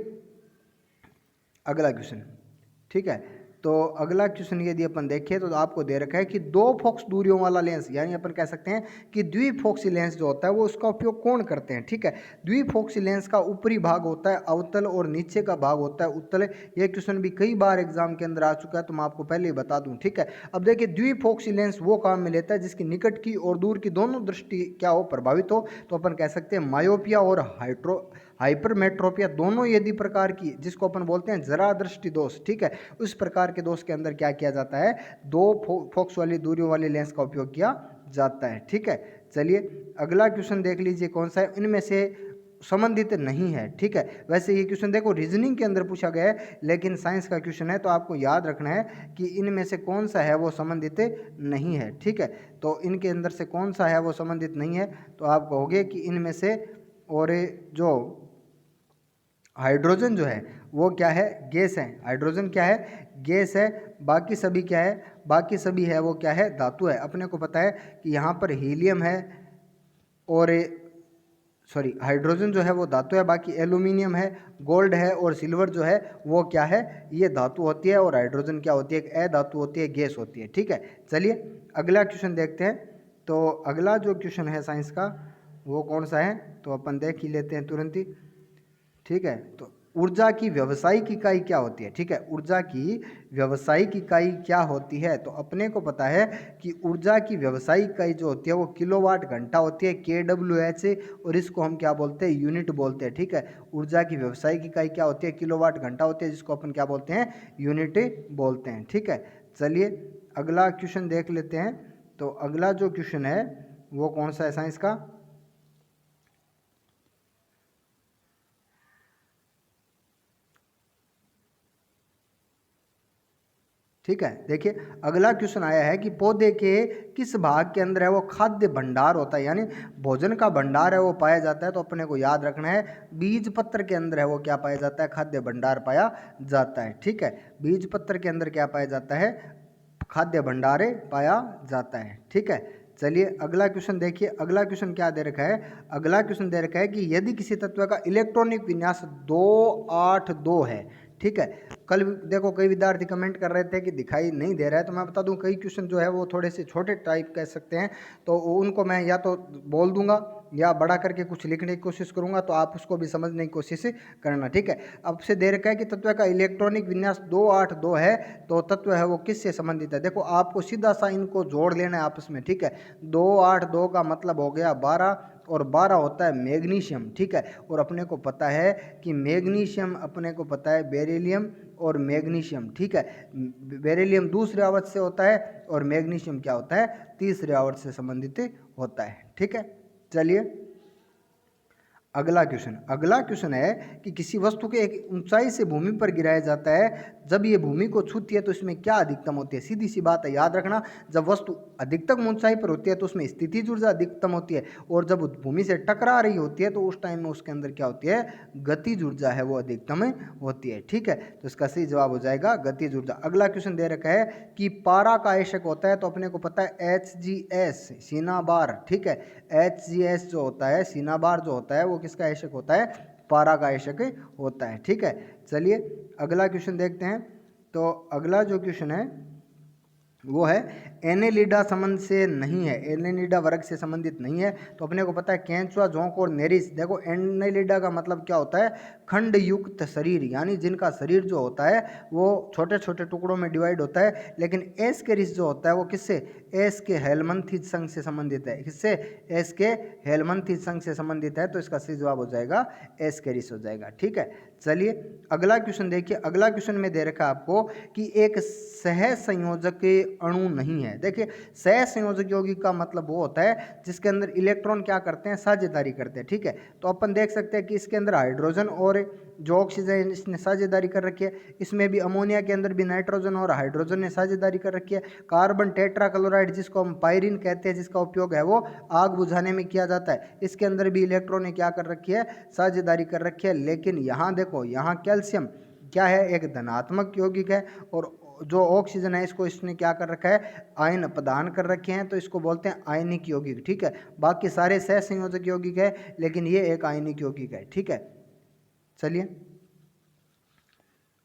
अगला क्वेश्चन, ठीक है, तो अगला क्वेश्चन यदि अपन देखें तो आपको दे रखा है कि दो फोकस दूरियों वाला लेंस, यानी अपन कह सकते हैं कि द्विफोक्सी लेंस जो होता है वो उसका उपयोग कौन करते हैं, ठीक है। द्विफोक्सी लेंस का ऊपरी भाग होता है अवतल और नीचे का भाग होता है उत्तल। ये क्वेश्चन भी कई बार एग्जाम के अंदर आ चुका है, तो मैं आपको पहले ही बता दूं, ठीक है। अब देखिए द्विफोक्सी लेंस वो काम में लेता है जिसकी निकट की और दूर की दोनों दृष्टि क्या हो, प्रभावित हो। तो अपन कह सकते हैं मायोपिया और हाइपरमेट्रोपिया दोनों यदि प्रकार की, जिसको अपन बोलते हैं जरा दृष्टि दोष, ठीक है, उस प्रकार के दोष के अंदर क्या किया जाता है, दो फोकस वाली दूरियों वाले लेंस का उपयोग किया जाता है, ठीक है। चलिए अगला क्वेश्चन देख लीजिए कौन सा है, इनमें से संबंधित नहीं है, ठीक है। वैसे ये क्वेश्चन देखो रीजनिंग के अंदर पूछा गया है, लेकिन साइंस का क्वेश्चन है, तो आपको याद रखना है कि इनमें से कौन सा है वो संबंधित नहीं है, ठीक है। तो इनके अंदर से कौन सा है वो संबंधित नहीं है, तो आप कहोगे कि इनमें से, और जो हाइड्रोजन जो है वो क्या है, गैस है, हाइड्रोजन क्या है, गैस है। बाकी सभी क्या है, बाकी सभी है वो क्या है, धातु है। अपने को पता है कि यहाँ पर हीलियम है, और सॉरी हाइड्रोजन जो है वो धातु है, बाकी एल्यूमिनियम है, गोल्ड है, और सिल्वर जो है वो क्या है, ये धातु होती है, और हाइड्रोजन क्या होती है, एक अधातु होती है, गैस होती है, ठीक है। चलिए अगला क्वेश्चन देखते हैं। तो अगला जो क्वेश्चन है साइंस का वो कौन सा है, तो अपन देख ही लेते हैं तुरंत ही, ठीक है। तो ऊर्जा की व्यावसायिक इकाई क्या होती है, ठीक है, ऊर्जा की व्यावसायिक इकाई क्या होती है, तो अपने को पता है कि ऊर्जा की व्यावसायिक इकाई जो होती है वो किलोवाट घंटा होती है, KWH, और इसको हम क्या बोलते हैं, यूनिट बोलते हैं, ठीक है। ऊर्जा की व्यावसायिक इकाई क्या होती है, किलोवाट घंटा होती है, जिसको अपन क्या बोलते हैं, यूनिट बोलते हैं, ठीक है। चलिए अगला क्वेश्चन देख लेते हैं। तो अगला जो क्वेश्चन है वो कौन सा है साइंस का, ठीक है। देखिए अगला क्वेश्चन आया है कि पौधे के किस भाग के अंदर है वो खाद्य भंडार होता है, यानी भोजन का भंडार है वो पाया जाता है। तो अपने को याद रखना है बीज पत्र के अंदर है वो क्या पाया जाता है, खाद्य भंडार पाया जाता है, ठीक है। बीज पत्र के अंदर क्या पाया जाता है, खाद्य भंडार पाया जाता है, ठीक है। चलिए अगला क्वेश्चन देखिए। अगला क्वेश्चन क्या दे रखा है, अगला क्वेश्चन दे रखा है कि यदि किसी तत्व का इलेक्ट्रॉनिक विन्यास 282 है, ठीक है। कल देखो कई विद्यार्थी कमेंट कर रहे थे कि दिखाई नहीं दे रहा है, तो मैं बता दूं कई क्वेश्चन जो है वो थोड़े से छोटे टाइप कह सकते हैं, तो उनको मैं या तो बोल दूंगा या बड़ा करके कुछ लिखने की कोशिश करूंगा, तो आप उसको भी समझने की कोशिश करना, ठीक है। अब से दे रखा है कि तत्व का इलेक्ट्रॉनिक विन्यास 282 है, तो तत्व है वो किससे संबंधित है। देखो आपको सीधा सा इनको जोड़ लेना है आपस में, ठीक है। 282 का मतलब हो गया 12, और 12 होता है मैग्नीशियम, ठीक है। और अपने को पता है कि मैग्नीशियम, अपने को पता है बेरिलियम और मैग्नीशियम, ठीक है। बेरिलियम दूसरे आवर्त से होता है, और मैग्नीशियम क्या होता है, तीसरे आवर्त से संबंधित होता है, ठीक है। चलिए अगला क्वेश्चन है कि किसी वस्तु के एक ऊंचाई से भूमि पर गिराया जाता है, जब ये भूमि को छूती है तो इसमें क्या अधिकतम होती है। सीधी सी बात है, याद रखना, जब वस्तु अधिकतम ऊंचाई पर होती है तो उसमें स्थितिज ऊर्जा अधिकतम होती है, और जब भूमि से टकरा रही होती है तो उस टाइम में उसके अंदर क्या होती है, गतिज ऊर्जा है वो अधिकतम होती है, ठीक है। तो इसका सही जवाब हो जाएगा गतिज ऊर्जा। अगला क्वेश्चन दे रखा है कि पारा का आयशक होता है, तो अपने को पता है HGS सीनाबार, ठीक है। HGS जो होता है सीनाबार जो होता है वो किसका आयशक होता है, पारा का आयशक होता है, ठीक है। चलिए अगला क्वेश्चन देखते हैं। तो अगला जो क्वेश्चन है वो है एनेलिडा संबंध से नहीं है, एनेलिडा वर्ग से संबंधित नहीं है। तो अपने को पता है केंचुआ, जोंक और नेरिस। देखो एनेलिडा का मतलब क्या होता है, खंड युक्त शरीर, यानी जिनका शरीर जो होता है वो छोटे छोटे टुकड़ों में डिवाइड होता है। लेकिन एस्केरिस जो होता है वो किससे, एस के हेलमंथिज संघ से संबंधित है, किससे, एस के हेलमंथिज संघ से संबंधित है। तो इसका सही जवाब हो जाएगा एस्केरिस हो जाएगा, ठीक है। चलिए अगला क्वेश्चन देखिए। अगला क्वेश्चन में दे रखा है आपको कि एक सह संयोजक अणु नहीं है, है। देखिए सहसंयोजक यौगिक का मतलब वो होता है जिसके अंदर इलेक्ट्रॉन क्या करते हैं, साझेदारी करते हैं। ठीक है, तो अपन देख सकते हैं कि इसके अंदर हाइड्रोजन और जो ऑक्सीजन इसने साझेदारी कर रखी है, इसमें भी अमोनिया के अंदर भी नाइट्रोजन और हाइड्रोजन ने साझेदारी कर रखी है। कार्बन टेट्राक्लोराइड जिसको हम पायरीन कहते हैं, जिसका उपयोग है वो आग बुझाने में किया जाता है, इसके अंदर भी इलेक्ट्रॉन ने क्या कर रखी है, साझेदारी कर रखी है। लेकिन यहाँ देखो, यहाँ कैल्शियम क्या है, एक धनात्मक यौगिक है, और जो ऑक्सीजन है इसको इसने क्या कर रखा है, आयन प्रदान कर रखे हैं, तो इसको बोलते हैं आयनिक यौगिक। ठीक है, बाकी सारे सहसंयोजक यौगिक है, लेकिन ये एक आयनिक यौगिक है। ठीक है, चलिए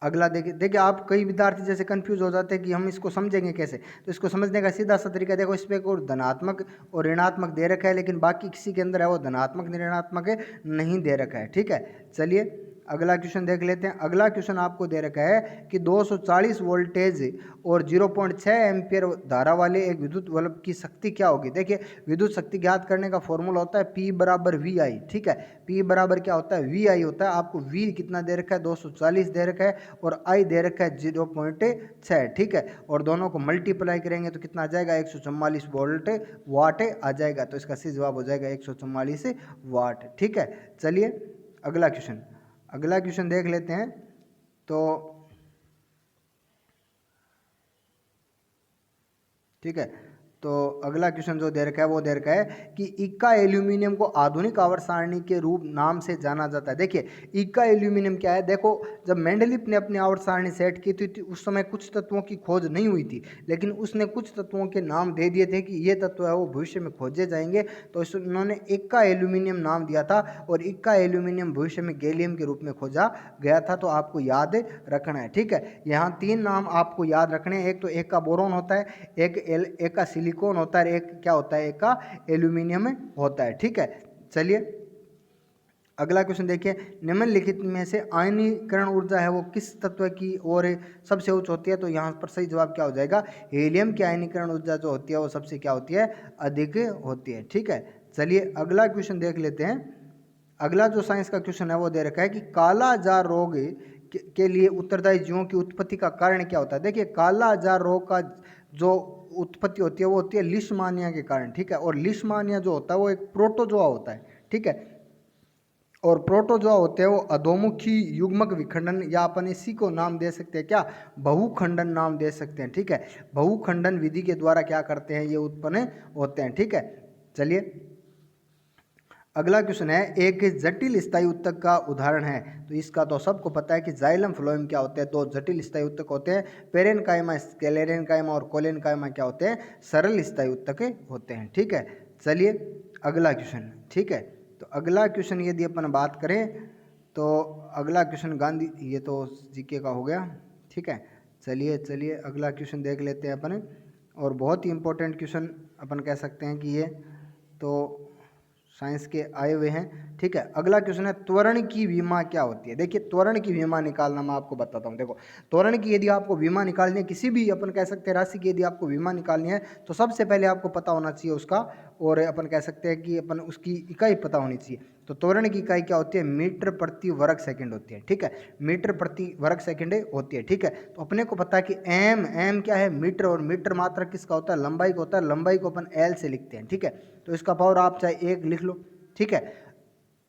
अगला देखिए आप कई विद्यार्थी जैसे कंफ्यूज हो जाते हैं कि हम इसको समझेंगे कैसे, तो इसको समझने का सीधा सा तरीका देखो, इस पे को धनात्मक और ऋणात्मक दे रखा है, लेकिन बाकी किसी के अंदर है वो धनात्मक ऋणात्मक है नहीं दे रखा है। ठीक है, चलिए अगला क्वेश्चन देख लेते हैं। अगला क्वेश्चन आपको दे रखा है कि 240 वोल्टेज और 0.6 एम्पियर धारा वाले एक विद्युत बल्ब की शक्ति क्या होगी। देखिए विद्युत शक्ति ज्ञात करने का फॉर्मूला होता है P बराबर VI। ठीक है, P बराबर क्या होता है, VI होता है। आपको V कितना दे रखा है, 240 दे रखा है, और I दे रखा है 0.6। ठीक है, और दोनों को मल्टीप्लाई करेंगे तो कितना आ जाएगा, 144 वोल्ट वाट आ जाएगा। तो इसका सही जवाब हो जाएगा 144 वाट। ठीक है, चलिए अगला क्वेश्चन देख लेते हैं। तो ठीक है, तो अगला क्वेश्चन जो दे रखा है वो दे रखा है कि इक्का एल्यूमिनियम को आधुनिक आवर्त सारणी के रूप नाम से जाना जाता है। देखिए इक्का एल्यूमिनियम क्या है, देखो जब मेंडलीफ ने अपनी आवर्त सारणी सेट की थी उस समय कुछ तत्वों की खोज नहीं हुई थी, लेकिन उसने कुछ तत्वों के नाम दे दिए थे कि ये तत्व है वो भविष्य में खोजे जाएंगे, तो उन्होंने इक्का एल्यूमिनियम नाम दिया था, और इक्का एल्यूमिनियम भविष्य में गैलियम के रूप में खोजा गया था। तो आपको याद रखना है। ठीक है, यहाँ 3 नाम आपको याद रखने हैं। एक तो एक का बोरोन होता है, एक का सिलिकॉन होता है, एक क्या होता है, एक का एल्यूमिनियम होता है। ठीक है, चलिए अगला क्वेश्चन देखिए। निम्नलिखित में से आयनीकरण ऊर्जा है वो किस तत्व की ओर सबसे उच्च होती है। तो यहाँ पर सही जवाब क्या हो जाएगा, हीलियम की आयनीकरण ऊर्जा जो होती है वो सबसे क्या होती है, अधिक होती है। ठीक है, चलिए अगला क्वेश्चन देख लेते हैं। अगला जो साइंस का क्वेश्चन है वो दे रखा है कि काला जार रोग के लिए उत्तरदायी जीवों की उत्पत्ति का कारण क्या होता है। देखिए काला जार रोग का जो उत्पत्ति होती है वो होती है लिशमानिया के कारण। ठीक है, और लिशमानिया जो होता है वो एक प्रोटोजोआ होता है। ठीक है, और प्रोटोजोआ होते हैं वो अधोमुखी युग्मक विखंडन, या अपन इसी को नाम दे सकते हैं क्या, बहुखंडन नाम दे सकते हैं। ठीक है, बहुखंडन विधि के द्वारा क्या करते हैं, ये उत्पन्न होते हैं। ठीक है, चलिए अगला क्वेश्चन है, एक जटिल स्थायी उत्तक का उदाहरण है। तो इसका तो सबको पता है कि जाइलम फ्लोएम क्या होते हैं, 2 जटिल स्थायी उत्तक होते हैं, पेरेनकाइमा स्क्लेरेनकाइमा, और कोलेनकाइमा क्या होते हैं, सरल स्थायी उत्तक होते हैं। ठीक है, चलिए अगला क्वेश्चन। ठीक है, तो अगला क्वेश्चन यदि अपन बात करें तो अगला क्वेश्चन गांधी, ये तो जीके का हो गया। ठीक है, चलिए अगला क्वेश्चन देख लेते हैं अपन, और बहुत ही इंपॉर्टेंट क्वेश्चन अपन कह सकते हैं कि ये तो साइंस के आए हुए हैं। ठीक है, अगला क्वेश्चन है, त्वरण की विमा क्या होती है। देखिए त्वरण की विमा निकालना मैं आपको बताता हूँ। देखो त्वरण की यदि आपको विमा निकालनी है, किसी भी अपन कह सकते हैं राशि की यदि आपको विमा निकालनी है, तो सबसे पहले आपको पता होना चाहिए उसका, और अपन कह सकते हैं कि अपन उसकी इकाई पता होनी चाहिए। तो त्वरण की इकाई क्या होती है, मीटर प्रति वर्ग सेकंड होती है। ठीक है, मीटर प्रति वर्ग सेकंड होती है। ठीक है, तो अपने को पता है कि एम क्या है, मीटर, और मीटर मात्रक किसका होता है, लंबाई का होता है। लंबाई को अपन एल से लिखते हैं। ठीक है, तो इसका पावर आप चाहे 1 लिख लो। ठीक है,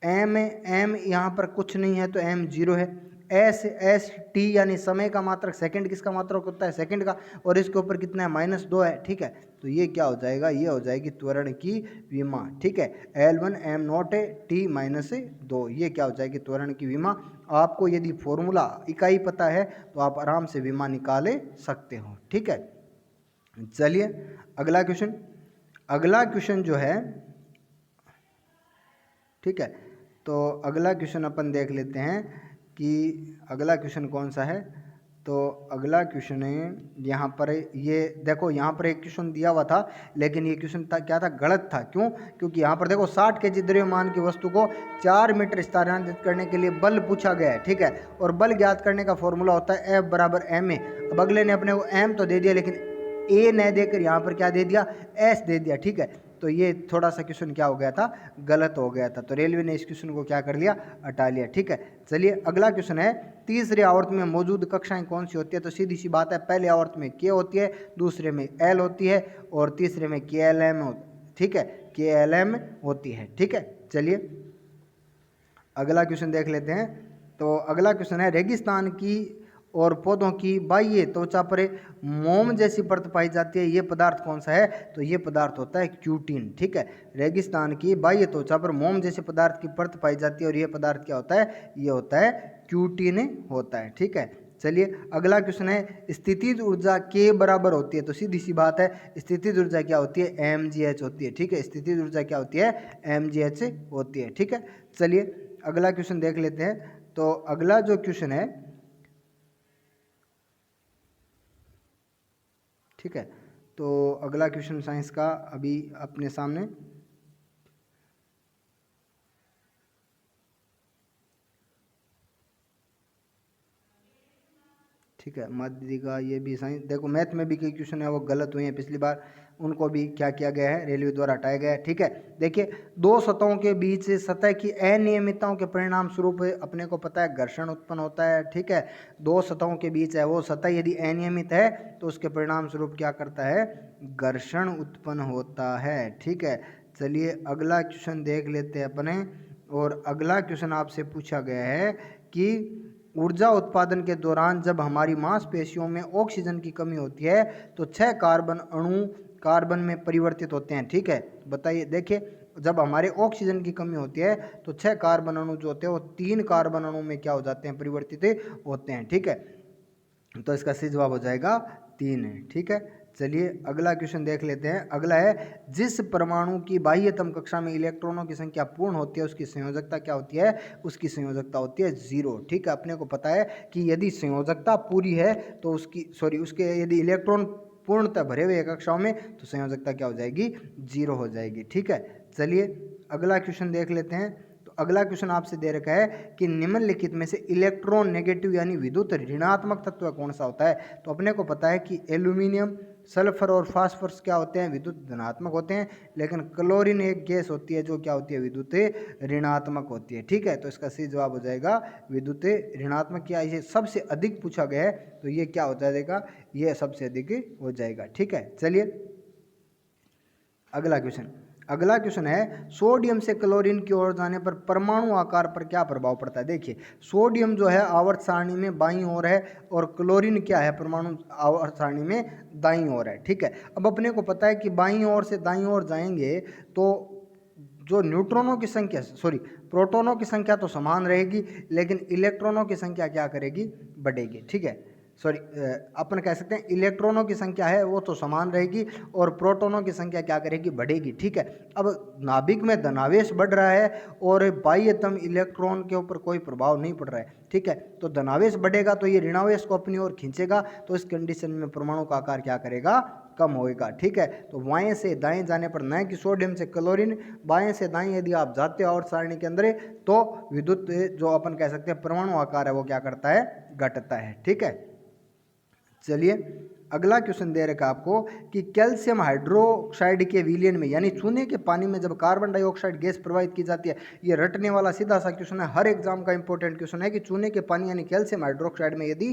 एम यहाँ पर कुछ नहीं है तो एम 0 है। एस टी यानी समय का मात्रक, सेकंड किसका मात्रक होता है, सेकंड का, और इसके ऊपर कितना है, -2 है। ठीक है, तो ये क्या हो जाएगा, ये हो जाएगी त्वरण की विमा। ठीक है, L1 m0 t -2, ये क्या हो जाएगी, त्वरण की विमा। आपको यदि फॉर्मूला इकाई पता है तो आप आराम से विमा निकाले सकते हो। ठीक है, चलिए अगला क्वेश्चन जो है, ठीक है, तो अगला क्वेश्चन अपन देख लेते हैं कि अगला क्वेश्चन कौन सा है। तो अगला क्वेश्चन है यहाँ पर, ये देखो यहाँ पर एक क्वेश्चन दिया हुआ था, लेकिन ये क्वेश्चन था क्या था, गलत था। क्यों, क्योंकि यहाँ पर देखो 60 kg द्रव्यमान की वस्तु को 4 मीटर स्थानांतरित करने के लिए बल पूछा गया है। ठीक है, और बल ज्ञात करने का फॉर्मूला होता है F बराबर ma। अब अगले ने अपने को m तो दे दिया, लेकिन a न देकर यहाँ पर क्या दे दिया, s दे दिया। ठीक है, तो ये थोड़ा सा क्वेश्चन क्या हो गया था, गलत हो गया था। तो रेलवे ने इस क्वेश्चन को क्या कर लिया, हटा लिया। ठीक है, चलिए अगला क्वेश्चन है, तीसरे आवर्त में मौजूद कक्षाएं कौन सी होती है? तो सीधी सी बात है, पहले आवर्त में के होती है, दूसरे में एल होती है और तीसरे में के एल एम होती है। ठीक है, के एल एम होती है। ठीक है, चलिए अगला क्वेश्चन देख लेते हैं। तो अगला क्वेश्चन है, रेगिस्तान की और पौधों की बाह्य त्वचा पर मोम जैसी परत पाई जाती है, ये पदार्थ कौन सा है? तो ये पदार्थ होता है क्यूटिन। ठीक है, रेगिस्तान की बाह्य त्वचा पर मोम जैसे पदार्थ की परत पाई जाती है और ये पदार्थ क्या होता है? ये होता है क्यूटिन होता है। ठीक है, चलिए अगला क्वेश्चन है, स्थितिज ऊर्जा के बराबर होती है? तो सीधी सी बात है, स्थितिज ऊर्जा क्या होती है? mgh होती है। ठीक है, स्थितिज ऊर्जा क्या होती है? mgh होती है। ठीक है, चलिए अगला क्वेश्चन देख लेते हैं। तो अगला जो क्वेश्चन है, ठीक है, तो अगला क्वेश्चन साइंस का अभी अपने सामने, ठीक है, माध्यमिक का ये भी साइंस, देखो मैथ में भी कई क्वेश्चन है वो गलत हुए हैं पिछली बार, उनको भी क्या किया गया है? रेलवे द्वारा हटाया गया है। ठीक है, देखिए दो सतहों के बीच सतह की अनियमितताओं के परिणाम स्वरूप अपने को पता है घर्षण उत्पन्न होता है। ठीक है, दो सतहों के बीच है वो सतह यदि अनियमित है तो उसके परिणाम स्वरूप क्या करता है? घर्षण उत्पन्न होता है। ठीक है, चलिए अगला क्वेश्चन देख लेते हैं अपने। और अगला क्वेश्चन आपसे पूछा गया है कि ऊर्जा उत्पादन के दौरान जब हमारी मांसपेशियों में ऑक्सीजन की कमी होती है तो 6 कार्बन अणु कार्बन में परिवर्तित होते हैं। ठीक है, बताइए, देखिए जब हमारे ऑक्सीजन की कमी होती है तो 6 कार्बन अणु जो होते हैं वो 3 कार्बन अणु में क्या हो जाते हैं? परिवर्तित होते हैं। ठीक है, तो इसका सही जवाब हो जाएगा 3 है। ठीक है, चलिए अगला क्वेश्चन देख लेते हैं। अगला है, जिस परमाणु की बाह्यतम कक्षा में इलेक्ट्रॉनों की संख्या पूर्ण होती है उसकी संयोजकता क्या होती है? उसकी संयोजकता होती है 0। ठीक है, अपने को पता है कि यदि संयोजकता पूरी है तो उसके यदि इलेक्ट्रॉन पूर्णतः भरे हुए कक्षाओं में तो संयोजकता क्या हो जाएगी? 0 हो जाएगी। ठीक है, चलिए अगला क्वेश्चन देख लेते हैं। तो अगला क्वेश्चन आपसे दे रखा है कि निम्नलिखित में से इलेक्ट्रॉन नेगेटिव यानी विद्युत ऋणात्मक तत्व कौन सा होता है? तो अपने को पता है कि एल्यूमिनियम, सल्फर और फास्फोरस क्या होते हैं? विद्युत धनात्मक होते हैं, लेकिन क्लोरीन एक गैस होती है जो क्या होती है? विद्युत ऋणात्मक होती है। ठीक है, तो इसका सही जवाब हो जाएगा विद्युत ऋणात्मक। क्या ये सबसे अधिक पूछा गया है तो ये क्या हो जाएगा? ये सबसे अधिक हो जाएगा। ठीक है, चलिए अगला क्वेश्चन है, सोडियम से क्लोरीन की ओर जाने पर परमाणु आकार पर क्या प्रभाव पड़ता है? देखिए सोडियम जो है आवर्त सारणी में बाईं ओर है और क्लोरीन क्या है? परमाणु आवर्त सारणी में दाईं ओर है। ठीक है, अब अपने को पता है कि बाईं ओर से दाईं ओर जाएंगे तो जो न्यूट्रॉनों की संख्या, प्रोटॉनों की संख्या तो समान रहेगी, लेकिन इलेक्ट्रॉनों की संख्या क्या करेगी? बढ़ेगी। ठीक है, अपन कह सकते हैं इलेक्ट्रॉनों की संख्या है वो तो समान रहेगी और प्रोटॉनों की संख्या क्या करेगी? बढ़ेगी। ठीक है, अब नाभिक में धनावेश बढ़ रहा है और बाह्यतम इलेक्ट्रॉन के ऊपर कोई प्रभाव नहीं पड़ रहा है। ठीक है, तो धनावेश बढ़ेगा तो ये ऋणावेश को अपनी ओर खींचेगा, तो इस कंडीशन में परमाणु का आकार क्या करेगा? कम होएगा। ठीक है, तो बाएं से दाएं जाने पर, न कि सोडियम से क्लोरीन, बाएं से दाएं यदि आप जाते हो और सारणी के अंदर तो विद्युत जो अपन कह सकते हैं परमाणु आकार है वो क्या करता है? घटता है। ठीक है, चलिए अगला क्वेश्चन दे रखा आपको कि कैल्शियम हाइड्रोक्साइड के विलयन में यानी चूने के पानी में जब कार्बन डाइऑक्साइड गैस प्रवाहित की जाती है, ये रटने वाला सीधा सा क्वेश्चन है, हर एग्जाम का इंपॉर्टेंट क्वेश्चन है कि चूने के पानी यानी कैल्शियम हाइड्रोक्साइड में यदि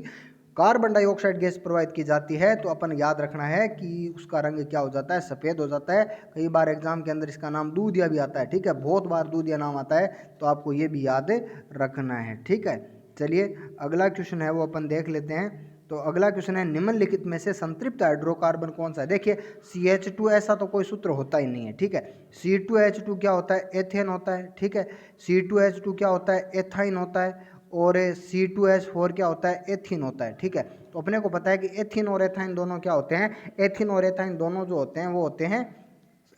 कार्बन डाइऑक्साइड गैस प्रवाहित की जाती है तो अपन याद रखना है कि उसका रंग क्या हो जाता है? सफ़ेद हो जाता है। कई बार एग्जाम के अंदर इसका नाम दूधिया भी आता है। ठीक है, बहुत बार दूधिया नाम आता है, तो आपको ये भी याद रखना है। ठीक है, चलिए अगला क्वेश्चन है वो अपन देख लेते हैं। तो अगला क्वेश्चन है, निम्नलिखित में से संतृप्त हाइड्रोकार्बन कौन सा है? देखिए CH2 ऐसा तो कोई सूत्र होता ही नहीं है। ठीक है, C2H2 क्या होता है? एथेन होता है। ठीक है, C2H2 क्या होता है? एथाइन होता है। और C2H4 क्या होता है? एथीन होता है। ठीक है, तो अपने को पता है कि एथीन और एथाइन दोनों क्या होते हैं? एथीन और एथाइन दोनों जो होते हैं वो होते हैं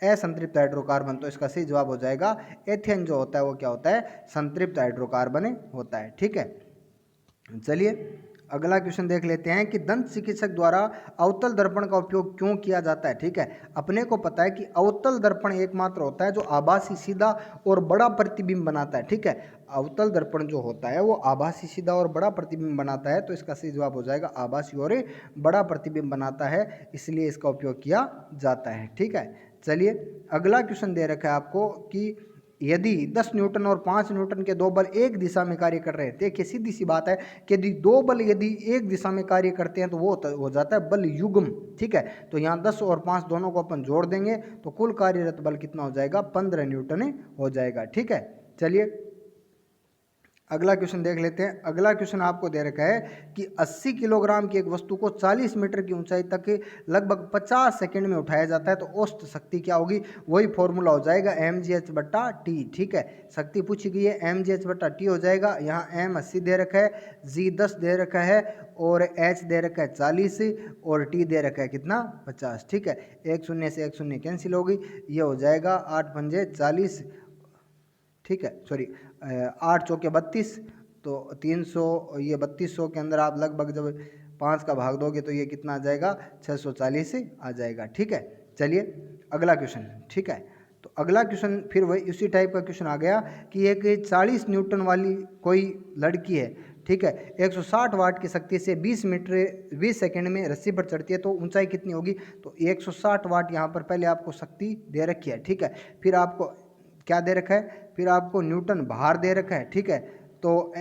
असंतृप्त हाइड्रोकार्बन, तो इसका सही जवाब हो जाएगा एथेन जो होता है वो क्या होता है? संतृप्त हाइड्रोकार्बन होता है। ठीक है, चलिए अगला क्वेश्चन देख लेते हैं कि दंत चिकित्सक द्वारा अवतल दर्पण का उपयोग क्यों किया जाता है? ठीक है, अपने को पता है कि अवतल दर्पण एकमात्र होता है जो आभासी सीधा और बड़ा प्रतिबिंब बनाता है। ठीक है, अवतल दर्पण जो होता है वो आभासी सीधा और बड़ा प्रतिबिंब बनाता है, तो इसका सही जवाब हो जाएगा आभासी और बड़ा प्रतिबिंब बनाता है, इसलिए इसका उपयोग किया जाता है। ठीक है, चलिए अगला क्वेश्चन दे रखा है आपको कि यदि 10 न्यूटन और 5 न्यूटन के दो बल एक दिशा में कार्य कर रहे हैं, देखिए सीधी सी बात है कि यदि दो बल यदि एक दिशा में कार्य करते हैं तो वो हो जाता है बल युग्म, ठीक है। तो यहाँ 10 और 5 दोनों को अपन जोड़ देंगे तो कुल कार्यरत बल कितना हो जाएगा, 15 न्यूटन हो जाएगा, ठीक है। चलिए अगला क्वेश्चन देख लेते हैं। अगला क्वेश्चन आपको दे रखा है कि 80 किलोग्राम की एक वस्तु को 40 मीटर की ऊंचाई तक लगभग 50 सेकंड में उठाया जाता है, तो औसत शक्ति क्या होगी, वही फॉर्मूला हो जाएगा mgh/t, ठीक है। शक्ति पूछी गई है, mgh/t हो जाएगा। यहाँ m 80 दे रखा है, g 10 दे रखा है और h दे रखा है 40 और t दे रखा है कितना, 50, ठीक है। एक शून्य से एक शून्य कैंसिल होगी, ये हो जाएगा 8 पंजे 40, ठीक है, सॉरी 8 चौके 32, तो 300, ये 3200 के अंदर आप लगभग जब 5 का भाग दोगे तो ये कितना आ जाएगा, 640 आ जाएगा, ठीक है। चलिए अगला क्वेश्चन, ठीक है। तो अगला क्वेश्चन फिर वही उसी टाइप का क्वेश्चन आ गया कि एक 40 न्यूटन वाली कोई लड़की है, ठीक है, 160 वाट की शक्ति से 20 सेकंड में रस्सी पर चढ़ती है, तो ऊंचाई कितनी होगी। तो 160 वाट यहाँ पर पहले आपको शक्ति दे रखी है, ठीक है। फिर आपको क्या दे रखा है, फिर आपको न्यूटन भार दे रखा है, ठीक है। तो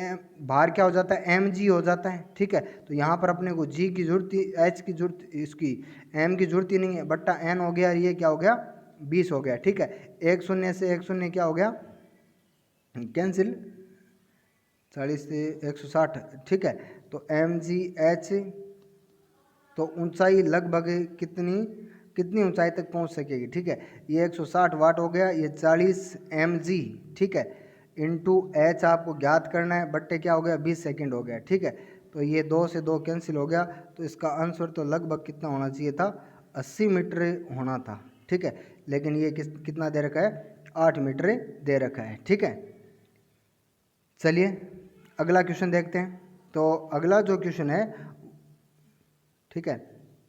भार क्या हो जाता है, mg हो जाता है, ठीक है। तो यहाँ पर अपने को g की जरूरत, h की जरूरत, इसकी m की जरूरत ही नहीं है, बट्टा n हो गया, ये क्या हो गया, 20 हो गया, ठीक है। एक शून्य से एक शून्य क्या हो गया, कैंसिल, 40 से 160, ठीक है। तो mgh, तो ऊंचाई लगभग कितनी ऊंचाई तक पहुंच सकेगी, ठीक है। ये 160 वाट हो गया, ये 40 mg, ठीक है, इंटू h आपको ज्ञात करना है, बट्टे क्या हो गया, 20 सेकंड हो गया, ठीक है। तो ये 2 से 2 कैंसिल हो गया, तो इसका आंसर तो लगभग कितना होना चाहिए था, 80 मीटर होना था, ठीक है। लेकिन ये कितना दे रखा है, 8 मीटर दे रखा है, ठीक है। चलिए अगला क्वेश्चन देखते हैं। तो अगला जो क्वेश्चन है, ठीक है,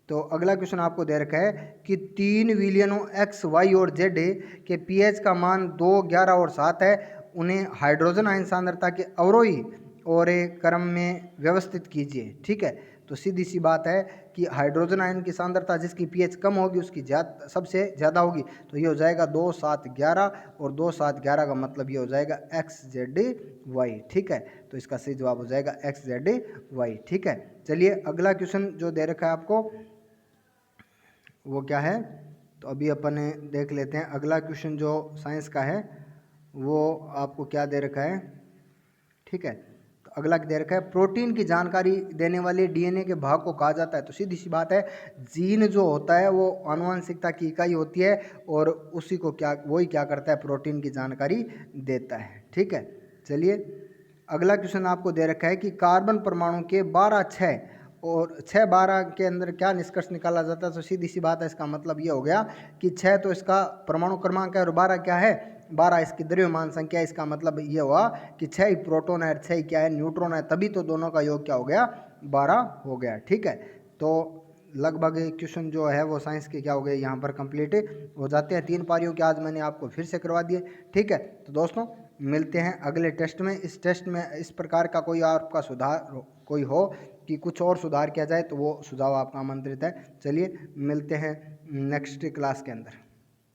तो अगला क्वेश्चन आपको दे रखा है कि 3 विलियनों x, y और z के pH का मान 2, 11 और 7 है, उन्हें हाइड्रोजन आयन सांद्रता के अवरोही और क्रम में व्यवस्थित कीजिए, ठीक है। तो सीधी सी बात है कि हाइड्रोजन आयन की सांद्रता जिसकी pH कम होगी उसकी सबसे ज़्यादा होगी, तो ये हो जाएगा 2, 7, 11 और 2, 7, 11 का मतलब ये हो जाएगा x, z, y, ठीक है। तो इसका सही जवाब हो जाएगा x, z, y, ठीक है। चलिए अगला क्वेश्चन जो दे रखा है आपको वो क्या है, तो अभी अपन देख लेते हैं। अगला क्वेश्चन जो साइंस का है वो आपको क्या दे रखा है, ठीक है। तो अगला दे रखा है प्रोटीन की जानकारी देने वाले डीएनए के भाग को कहा जाता है। तो सीधी सी बात है, जीन जो होता है वो आनुवंशिकता की इकाई होती है और उसी को वही क्या करता है, प्रोटीन की जानकारी देता है, ठीक है। चलिए अगला क्वेश्चन आपको दे रखा है कि कार्बन परमाणु के 12, 6 और 6, 12 के अंदर क्या निष्कर्ष निकाला जाता है। तो सीधी सी बात है, इसका मतलब ये हो गया कि 6 तो इसका परमाणु क्रमांक है और 12 क्या है, 12 इसकी द्रव्यमान संख्या है। इसका मतलब ये हुआ कि 6 ही प्रोटॉन है और 6 ही क्या है, न्यूट्रॉन है, तभी तो दोनों का योग क्या हो गया, 12 हो गया, ठीक है। तो लगभग क्वेश्चन जो है वो साइंस के क्या हो गए, यहाँ पर कंप्लीट हो जाते हैं। 3 पारियों के आज मैंने आपको फिर से करवा दिए, ठीक है। तो दोस्तों मिलते हैं अगले टेस्ट में। इस टेस्ट में इस प्रकार का कोई आपका सुधार कोई हो कि कुछ और सुधार किया जाए तो वो सुझाव आपका आमंत्रित है। चलिए मिलते हैं नेक्स्ट क्लास के अंदर।